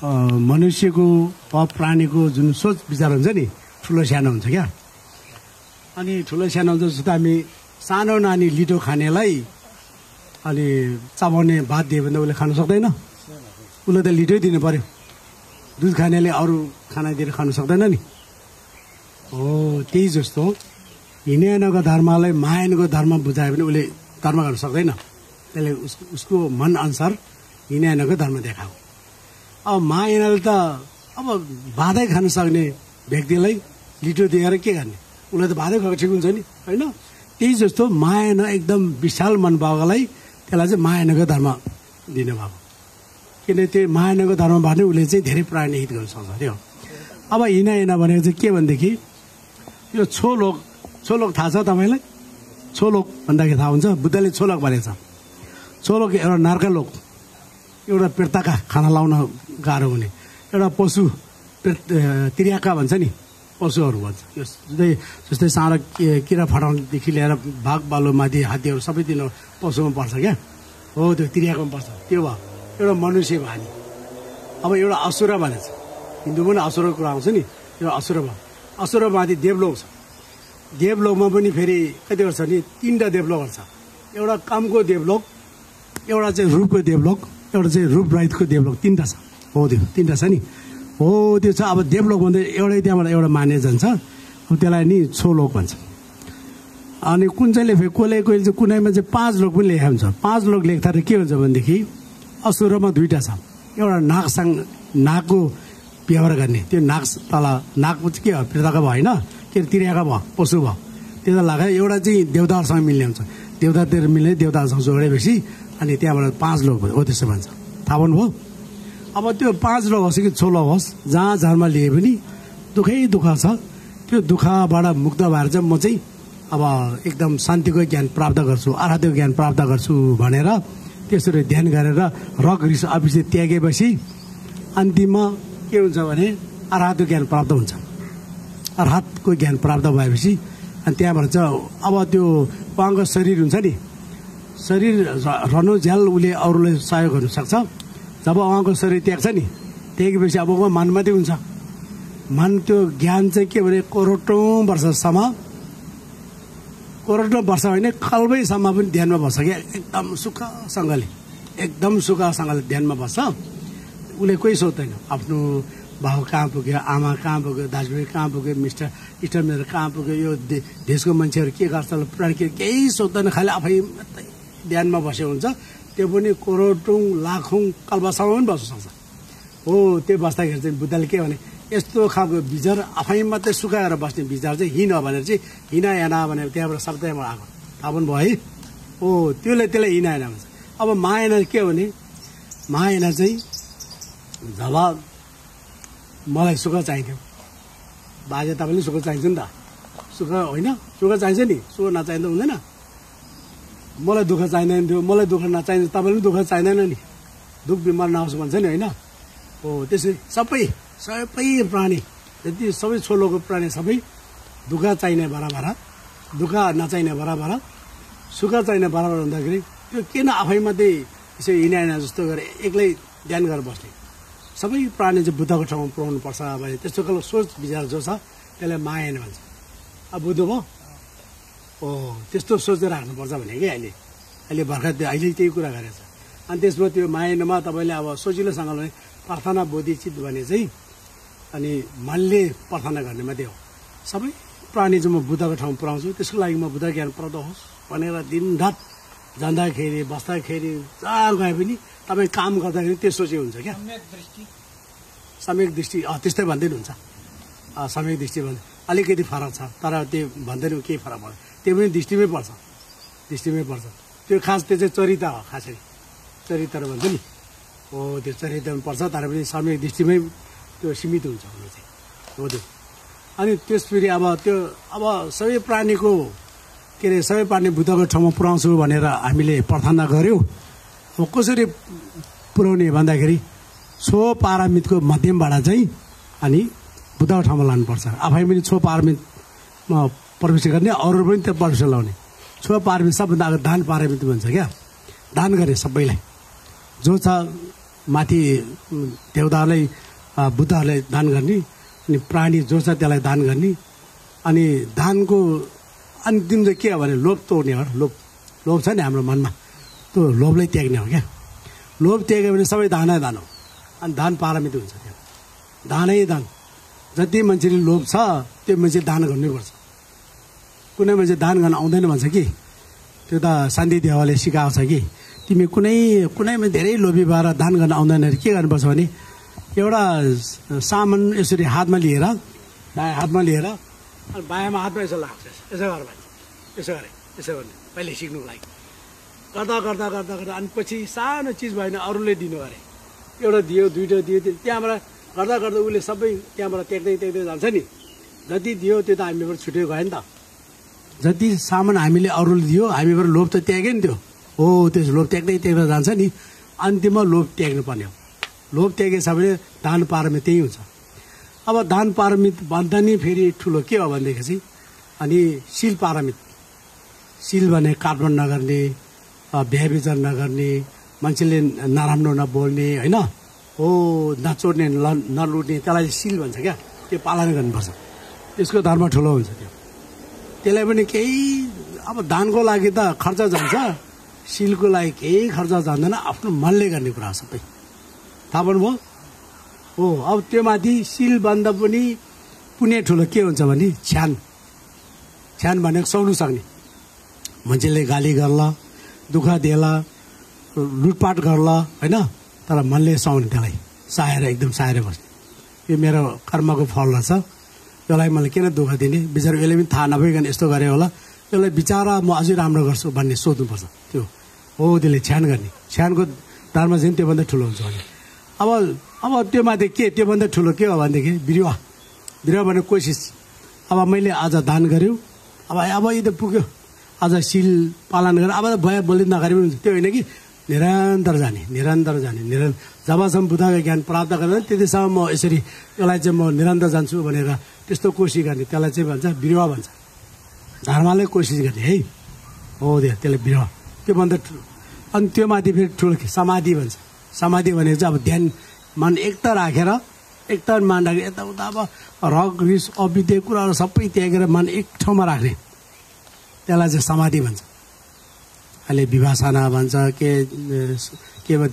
मनुष्यको वा प्राणीको जुन सोच विचार हुन्छ नि ठुलो सानो हुन्छ क्या। अनि ठुलो सानो हुन्छ जस्तो हामी सानो नानी लिटो खानेलाई अनि चबाउने भात दियो भने उसले खानु सक्दैन, उसले त लिटै दिनु पर्यो। दुध खानेले अरू खाना दिएर खानु सक्दैन नि हो। त्यही जस्तो हिनयानको धर्मलाई मायानको धर्म बुझायो भने उसले धर्म गर्न सक्दैन। त्यसले उसको मनअनुसार हिनयानको धर्म देखाऊ। अब मायाले त अब भातै खान सक्ने व्यक्तिलाई लिटो दिएर के गर्ने, उसलाई त भातै खाएको ठिक हुन्छ नि होइन। त्यही जस्तो माया एकदम विशाल मन भएकोलाई त्यसलाई चाहिँ मायानको धर्म दिनुभएको। किन त्यो मायानको धर्मबाट नै उसले चाहिँ धेरै प्राणी हित गर्न सक्छ त्यो। अब हिना भनेको चाहिँ के भनेदेखि यो छोलोक थाहा छ तपाईँलाई? छोलोक भन्दाखेरि थाहा हुन्छ, बुद्धले छोलोक भनेको छ। छोलोक एउटा नर्कलोक, एउटा पेर्ताका खाना लाउन गाह्रो हुने, एउटा पशु त्रियाका भन्छ नि पशुहरू भन्छ। जस्तै सानो किरा फटाउनेदेखि लिएर बाघ बालु माथि हात्तीहरू सबै दिन पशुमा पर्छ क्या हो, त्यो त्रियाकामा पर्छ। त्यो भयो एउटा मनुष्य भयो नि। अब एउटा असुर भनेको छ, हिन्दूमा पनि असुरको कुरा आउँछ नि, एउटा असुर भयो। असुरमाथि देवलोक छ, देवलोकमा पनि फेरि कतिवटा छ नि 3टा देवलोकहरू छ। एउटा कामको देवलोक, एउटा चाहिँ रूपको देवलोक, एउटा चाहिँ रूपरहितको देवलोक, 3टा छ हो। त्यो 3टा छ नि हो, त्यो छ। अब देवलोक भन्दा एउटै त्यहाँबाट एउटा माने जान्छ, अब त्यसलाई नि छोलोक भन्छ। अनि कुन चाहिँले फेरि कसले चाहिँ कुनैमा चाहिँ 5 लोक पनि लेखेको हुन्छ। 5 लोक लेख्दाखेरि के हुन्छ भनेदेखि असुरमा 2टा छ। एउटा नागसँग नागको व्यवहार गर्ने, त्यो नाग तल नागको चाहिँ के हो प्रेताका भयो होइन, के अरे तिर्याका भयो पशु भयो, त्यो लगायो। एउटा चाहिँ देवताहरूसँग मिल्ने हुन्छ, देवतातिर मिल्ने देवताहरूसँग जोडेपछि अनि त्यहाँबाट 5 लोक भयो हो, त्यसो भन्छ। थाहा पाउनुभयो? अब त्यो 5 लोक होस् कि 6 लोक होस्, जहाँ जन्म लिए पनि दुःखै दुःख छ। त्यो दुःखबाट मुक्त भएर चाहिँ म चाहिँ अब एकदम शान्तिको ज्ञान प्राप्त गर्छु, आराध्यको ज्ञान प्राप्त गर्छु भनेर त्यसरी ध्यान गरेर रग रिस अफिस त्यागेपछि अन्तिममा के हुन्छ भने अरहतको ज्ञान प्राप्त हुन्छ। अरहतको ज्ञान प्राप्त भएपछि अनि त्यहाँबाट चाहिँ अब त्यो उहाँको शरीर हुन्छ नि, शरीर रहनुझ्याल उसले अरूलाई सहयोग गर्न सक्छ। जब उहाँको शरीर त्याग्छ नि, त्यागेपछि अब उहाँ मन मात्रै हुन्छ। मन त्यो ज्ञान चाहिँ के भने करोडौँ वर्षसम्म, करोडौँ वर्ष होइन कल्पैसम्म पनि ध्यानमा बस्छ क्या, एकदम सुखसँगले, एकदम सुखसँगले ध्यानमा बस्छ। उसले कोही सोध्दैन आफ्नो बाबु कहाँ पुग्यो, आमा कहाँ पुग्यो, दाजुभाइ कहाँ पुग्यो, इष्टमित्र कहाँ पुग्यो, यो देशको मान्छेहरू के गर्छ प्राण के, केही सोध्दैन, खालि आफै मात्रै ध्यानमा बसेको हुन्छ। त्यो पनि करोडौँ लाखौँ कल्पसम्म पनि बस्न सक्छ हो। त्यो बस्दाखेरि चाहिँ बुद्धले के भने यस्तो खालको विचार आफै मात्रै सुकाएर बस्ने विचार चाहिँ हिन हो भनेर चाहिँ हिनायाना भनेर त्यहाँबाट शब्दबाट आएको थाहा पनि भयो है हो। त्यसलाई हिनायाना भन्छ। अब मायाना के हो भने मायाना चाहिँ जब मलाई सुख चाहिन्थ्यो, बाजे तापनि सुख चाहिन्छ नि त सुख होइन सुख चाहिन्छ नि सुख नचाहिँदा हुँदैन मलाई दुःख चाहिँदैन थियो मलाई दुःख नचाहिन्छ तपाईँले दुःख चाहिँदैन नि दुःख बिमार नआओस् भन्छ नि होइन हो त्यसै सबै प्राणी जति सबै छोलोको प्राणी सबै दुःख चाहिने बराबर दुःख नचाहिने बराबर सुख चाहिने बराबर हुँदाखेरि त्यो किन आफैमा त्यही यसो हिँड्या जस्तो गरेर एक्लै ध्यान गरेर बस्ने सबै प्राणी चाहिँ बुद्धको ठाउँमा पुऱ्याउनु पर्छ भने त्यस्तो खालको सोच विचार जो छ त्यसलाई माया भन्छ अब बुद्ध भयो हो त्यस्तो सोचेर राख्नुपर्छ भने कि अहिले भर्खर अहिले त्यही कुरा गरेछ अनि त्यसमा त्यो मायामा तपाईँले अब सजिलोसँगले प्रार्थना बोधिचित भने चाहिँ अनि मनले प्रार्थना गर्ने मात्रै हो सबै प्राणी चाहिँ म बुद्धको ठाउँमा पुऱ्याउँछु त्यसको लागि म बुद्ध ज्ञान प्राप्त होस् भनेर दिनरात जाँदाखेरि बस्दाखेरि जहाँ गए पनि तपाईँ काम गर्दाखेरि त्यो सोचे हुन्छ क्या सम्यक दृष्टि त्यस्तै भन्दै हुन्छ सम्यक दृष्टि भन्दै अलिकति फरक छ तर त्यो भन्दैन केही फरक पर्छ त्यो पनि दृष्टिमै पर्छ त्यो खास त्यो चाहिँ चरित्र हो खासै चरित्र भन्छ नि हो त्यो चरित्रमा पर्छ तर पनि सम्यक दृष्टिमै त्यो सीमित हुन्छ हुनु चाहिँ हो त्यो अनि त्यस फेरि अब त्यो अब सबै प्राणीको के अरे सबै प्राणी बुद्धको ठाउँमा पुऱ्याउँछु भनेर हामीले प्रार्थना गऱ्यौँ अब कसरी पुर्याउने भन्दाखेरि छो पारामितको मध्यमबाट चाहिँ अनि बुद्धको ठाउँमा लानुपर्छ आफै पनि छो पारमितमा प्रवेश गर्ने अरू पनि त्यो प्रवेश लाउने छो पारमित सबभन्दा अगाडि दान पारमित भन्छ क्या दान गरे सबैलाई जो छ माथि देवतालाई बुद्धहरूलाई दान गर्ने अनि प्राणी जो छ त्यसलाई दान गर्ने अनि दानको अन्तिम चाहिँ के हो भने लोभ तोड्ने हो लोभ छ नि हाम्रो मनमा त्यो लोभलाई त्याग्ने हो क्या लोभ त्याग्यो भने सबै दानै दान हो अनि दान पारमित हुन्छ त्यो दानै दान जति मान्छेले लोभ छ त्यो मान्छे दान गर्नुपर्छ कुनै मान्छे दान गर्न आउँदैन भन्छ कि त्यो त शान्ति देवाले सिकाएको छ कि तिमी कुनैमा धेरै लोभी भएर दान गर्न आउँदैन के गर्नुपर्छ भने एउटा सामान यसरी हातमा लिएर दायाँ हातमा लिएर अनि बायाँमा हातमा यसो लाग्छ यसो गर भाइ यसो गर्ने पहिले सिक्नुको लागि गर्दा अनि पछि सानो चिज भएन अरूले दिनु अरे एउटा दियो दुईवटा दियो त्यहाँबाट गर्दा उसले सबै त्यहाँबाट त्याग्दै जान्छ नि जति दियो त्यो त हामीबाट छुट्यो गयो नि त जति सामान हामीले अरूले दियो हामीबाट लोभ त त्याग्यो नि त्यो हो त्यो लोभ त्याग्दै जान्छ नि अन्तिममा लोभ त्याग्नु पर्ने हो लोभ त्यागेछ भने दान पारमित त्यही हुन्छ अब दान पारमित भन्दा नि फेरि ठुलो के हो भनेदेखि अनि शील पारमित शील भने काटमाड नगर्ने व्यभिचार नगर्ने मान्छेले नराम्रो नबोल्ने होइन हो नचोड्ने नलुट्ने त्यसलाई शील भन्छ क्या त्यो पालन गर्नुपर्छ त्यसको धर्म ठुलो हुन्छ त्यसलाई पनि केही अब दानको लागि त खर्च जान्छ शीलको लागि केही खर्च जाँदैन आफ्नो मनले गर्ने कुरा सबै थाहा पाउनुभयो हो अब त्यो माथि शील भन्दा पनि पुण्य ठुलो के हुन्छ भने छ्यान भनेको सक्नु सक्ने मान्छेले गाली गर्ला दुःख देला लुटपाट गर्ला होइन तर मनले सुहाउने त्यसलाई साएर एकदम साएर बस्ने यो मेरो कर्मको फल रहेछ यसलाई मैले किन दुःख दिने बिचरा यसले पनि थाहा नभइकन यस्तो गरे होला यसलाई बिचरा म अझै राम्रो गर्छु भन्ने सोध्नुपर्छ त्यो हो त्यसले छ्यान गर्ने छ्यानको धर्म चाहिँ त्योभन्दा ठुलो हुन्छ भने अब त्यो माथि के त्योभन्दा ठुलो के हो भनेदेखि बिरुवा भने कोसिस अब मैले आज दान गऱ्यो अब यी त पुग्यो आज शील पालन गरेर अब भए बोली नगरे पनि हुन्छ त्यो होइन कि निरन्तर जाने जबसम्म बुद्धको ज्ञान प्राप्त गर्दैन त्यतिसम्म म यसरी यसलाई चाहिँ म निरन्तर जान्छु भनेर त्यस्तो कोसिस गर्ने त्यसलाई चाहिँ भन्छ बिरुवा भन्छ धर्मले कोसिस गर्ने है हो त्यसले बिरुवा त्योभन्दा अनि त्यो माथि फेरि ठुलो समाधि भन्छ समाधि भनेको चाहिँ अब ध्यान मन एकता राखेर एकता मान राखेर यताउता अब रग रिस अविद्य कुराहरू सबै त्यागेर मन एक ठाउँमा राख्ने त्यसलाई चाहिँ समाधि भन्छ अहिले विभासना भन्छ के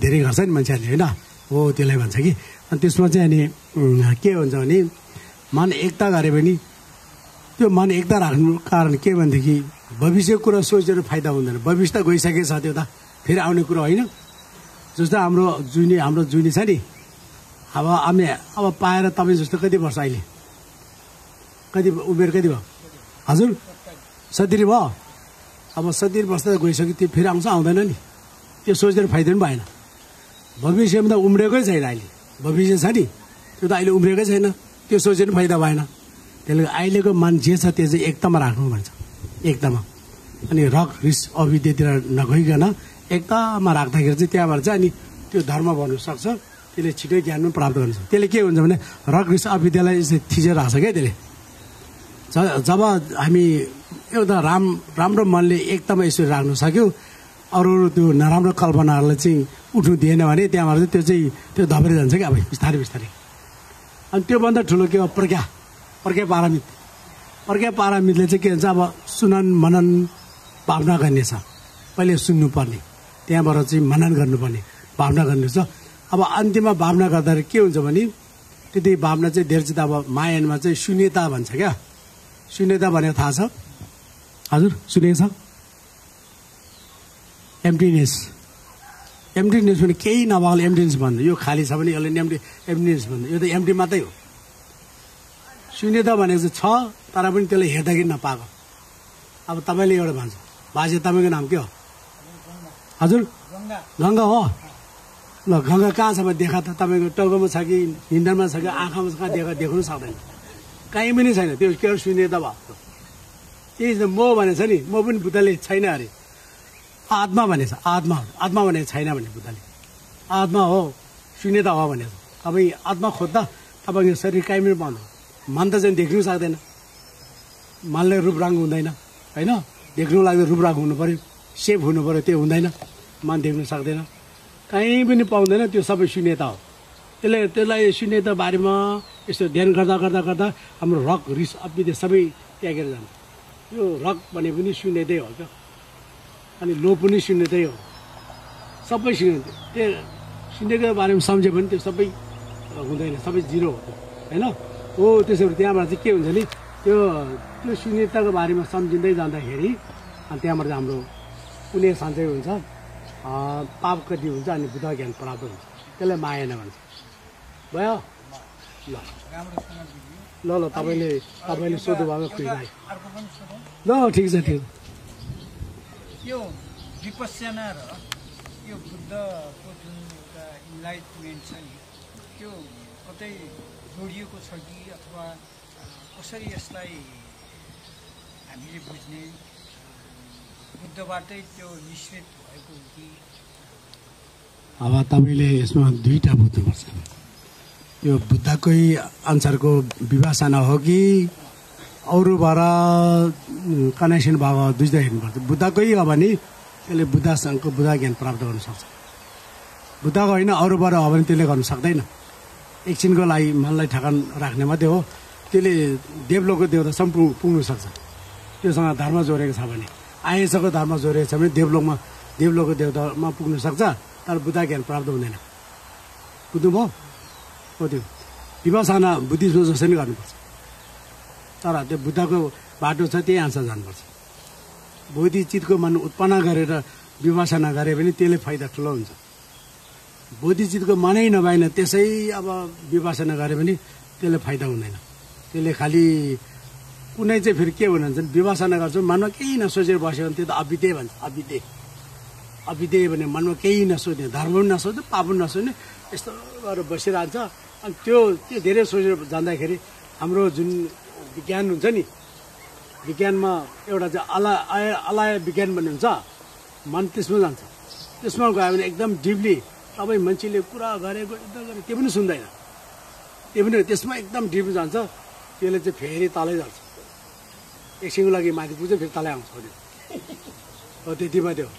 धेरै गर्छ नि मान्छेहरूले होइन हो त्यसलाई भन्छ कि अनि त्यसमा चाहिँ अनि के हुन्छ भने मन एकता गरे भने त्यो मन एकता राख्नु कारण के भनेदेखि भविष्यको कुरा सोचेर फाइदा हुँदैन भविष्य त गइसकेको छ त्यो त फेरि आउने कुरो होइन जस्तो हाम्रो जुनी छ नि अब पाएर तपाईँ जस्तो कति वर्ष अहिले कति उमेर कति भयो हजुर 70 भयो अब 70 वर्ष त गइसक्यो त्यो फेरि आउँछ आउँदैन नि त्यो सोचेर फाइदा पनि भएन भविष्यमा त उम्रेकै छैन अहिले भविष्य छ नि त्यो त अहिले उम्रेकै छैन त्यो सोचेर फाइदा भएन त्यसले अहिलेको मान्छे छ त्यो चाहिँ एकतामा राख्नु भन्छ, एकतामा। अनि रग रिस अविद्यतिर नगइकन एकतामा राख्दाखेरि चाहिँ त्यहाँबाट चाहिँ अनि त्यो धर्म बन्नु सक्छ, त्यसले छिटै ज्ञान पनि प्राप्त गर्नु सक्छ। त्यसले के हुन्छ भने रग रिस अविद्यालाई थिचेर राख्छ क्या त्यसले। जब हामी एउटा राम्रो मनले एकदमै यसरी राख्न सक्यो, अरू त्यो नराम्रो कल्पनाहरूलाई चाहिँ उठ्नु दिएन भने त्यहाँबाट चाहिँ त्यो धपेर जान्छ क्या अब बिस्तारै बिस्तारै। अनि त्योभन्दा ठुलो के हो प्रज्ञा पारमितले चाहिँ के भन्छ अब सुनन मनन भावना गर्ने छ, पहिले सुन्नुपर्ने, त्यहाँबाट चाहिँ मनन गर्नुपर्ने, भावना गर्नु छ। अब अन्तिममा भावना गर्दाखेरि के हुन्छ भने त्यति भावना चाहिँ धेरै चाहिँ अब मायानमा चाहिँ शून्यता भन्छ क्या। शून्यता भनेको थाहा छ हजुर? सुनेको छ? एम्प्टिनेस भने केही नभएको एम्प्टिनेस भन्छ। यो खाली छ भने यसले एम्प्टिनेस भन्छ, यो त एम्प्टी मात्रै हो। शून्यता भनेको चाहिँ छ तर पनि त्यसले हेर्दाखेरि नपाएको। अब तपाईँले एउटा भन्छ बाजे तपाईँको नाम के हो हजुर? गङ्गा हो। ल गङ्गा कहाँ छ भने देखा त, तपाईँको टाउकोमा छ कि निन्द्रामा छ कि आँखामा छ, कहाँ देख्नु सक्दैन, कहीँ पनि छैन। त्यो के शून्यता भएको त्यही म भनेछ नि, म पनि बुद्धले छैन अरे। आत्मा भनेछ, आत्मा भनेको छैन भने बुद्धले आत्मा हो, शून्यता हो भनेको। तपाईँ आत्मा खोज्दा तपाईँको शरीर कहीँ पनि पाउँदैन। मन त चाहिँ देख्नु सक्दैन, मनले रूपरङ हुँदैन होइन, देख्नु लाग्दा रूपरङ हुनु पऱ्यो, सेप हुनु पऱ्यो, त्यो हुँदैन, मन देख्नु सक्दैन, कहीँ पनि पाउँदैन, त्यो सबै शून्यता हो। त्यसलाई शून्यता बारेमा यस्तो ध्यान गर्दा गर्दा गर्दा हाम्रो रग रिस अविद्या सबै त्यागेर जान्छ। यो रग भने पनि शून्यतै हो क्या, अनि लोभ पनि शून्यतै हो, सबै शून्यतै। त्यो शून्यको बारेमा सम्झ्यो भने त्यो सबै हुँदैन, सबै जिरो हो होइन हो। त्यसो भए त्यहाँबाट चाहिँ के हुन्छ नि त्यो शून्यताको बारेमा सम्झिँदै जाँदाखेरि अनि त्यहाँबाट चाहिँ हाम्रो पुण्य सञ्चय हुन्छ, पाप कति हुन्छ, अनि बुद्ध ज्ञान प्राप्त हुन्छ। त्यसलाई माया नै भन्छ। भयो ल ल तपाईँले सोध्नु भएको खुसी लाग्यो। ल ठिक छ ठिक। यो विपश्यना र यो बुद्धको जुन एउटा इन्लाइटमेन्ट छ नि, त्यो कतै जोडिएको छ कि अथवा कसरी यसलाई हामीले बुझ्ने, बुद्धबाटै त्यो निश्चित भएको हो कि? अब तपाईँले यसमा दुईवटा बुझ्नुपर्छ। यो बुद्धकै अनुसारको विभासना हो कि अरूबाट कनेक्सन भएको दुईवटा हेर्नुपर्छ। बुद्धकै हो भने त्यसले बुद्धसँगको बुद्ध ज्ञान प्राप्त गर्न सक्छ, बुद्धको होइन अरूबाट हो भने त्यसले गर्न सक्दैन। एकछिनको लागि मनलाई ठकान राख्ने मात्रै हो, त्यसले देवलोकको देवतासम्म पुग्नु सक्छ। त्योसँग धर्म जोडेको छ भने, आयुषको धर्म जोडेको छ भने देवलोकको देवतामा पुग्नु सक्छ, तर बुद्ध ज्ञान प्राप्त हुँदैन। बुझ्नुभयो हो? त्यो विपश्यना बुद्धिज्म जसरी गर्नुपर्छ, तर त्यो बुद्धको बाटो छ त्यही आन्सर जानुपर्छ। बोधिचितको मन उत्पन्न गरेर विपश्यना गरे भने त्यसले फाइदा ठुलो हुन्छ। बोधिचितको मनै नभएन त्यसै अब विपश्यना गरे भने त्यसले फाइदा हुँदैन। त्यसले खालि कुनै चाहिँ फेरि के भन्छ विपश्यना गर्छु मनमा केही नसोचेर बस्यो भने त्यो त अविद्य भन्छ। अविद्य भने मनमा केही नसोच्ने, धर्म पनि नसोच्ने, पाप पनि नसोच्ने, यस्तो गरेर बसिरहन्छ। अनि त्यो धेरै सोचेर जाँदाखेरि हाम्रो जुन विज्ञान हुन्छ नि, विज्ञानमा एउटा चाहिँ अलय विज्ञान भन्ने हुन्छ, मन त्यसमा जान्छ। त्यसमा गयो भने एकदम डिपली तपाईँ मान्छेले कुरा गरेको एकदम गरे त्यो पनि सुन्दैन, त्यो पनि त्यसमा एकदम डिप जान्छ। त्यसले चाहिँ फेरि तलै जान्छ, एकछिनको लागि माथि पुग्छ फेरि तलै आउँछ। हो त्यति मात्रै हो।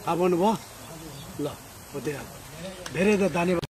थाहा पाउनुभयो? ल हो त्यो धेरै त धन्यवाद।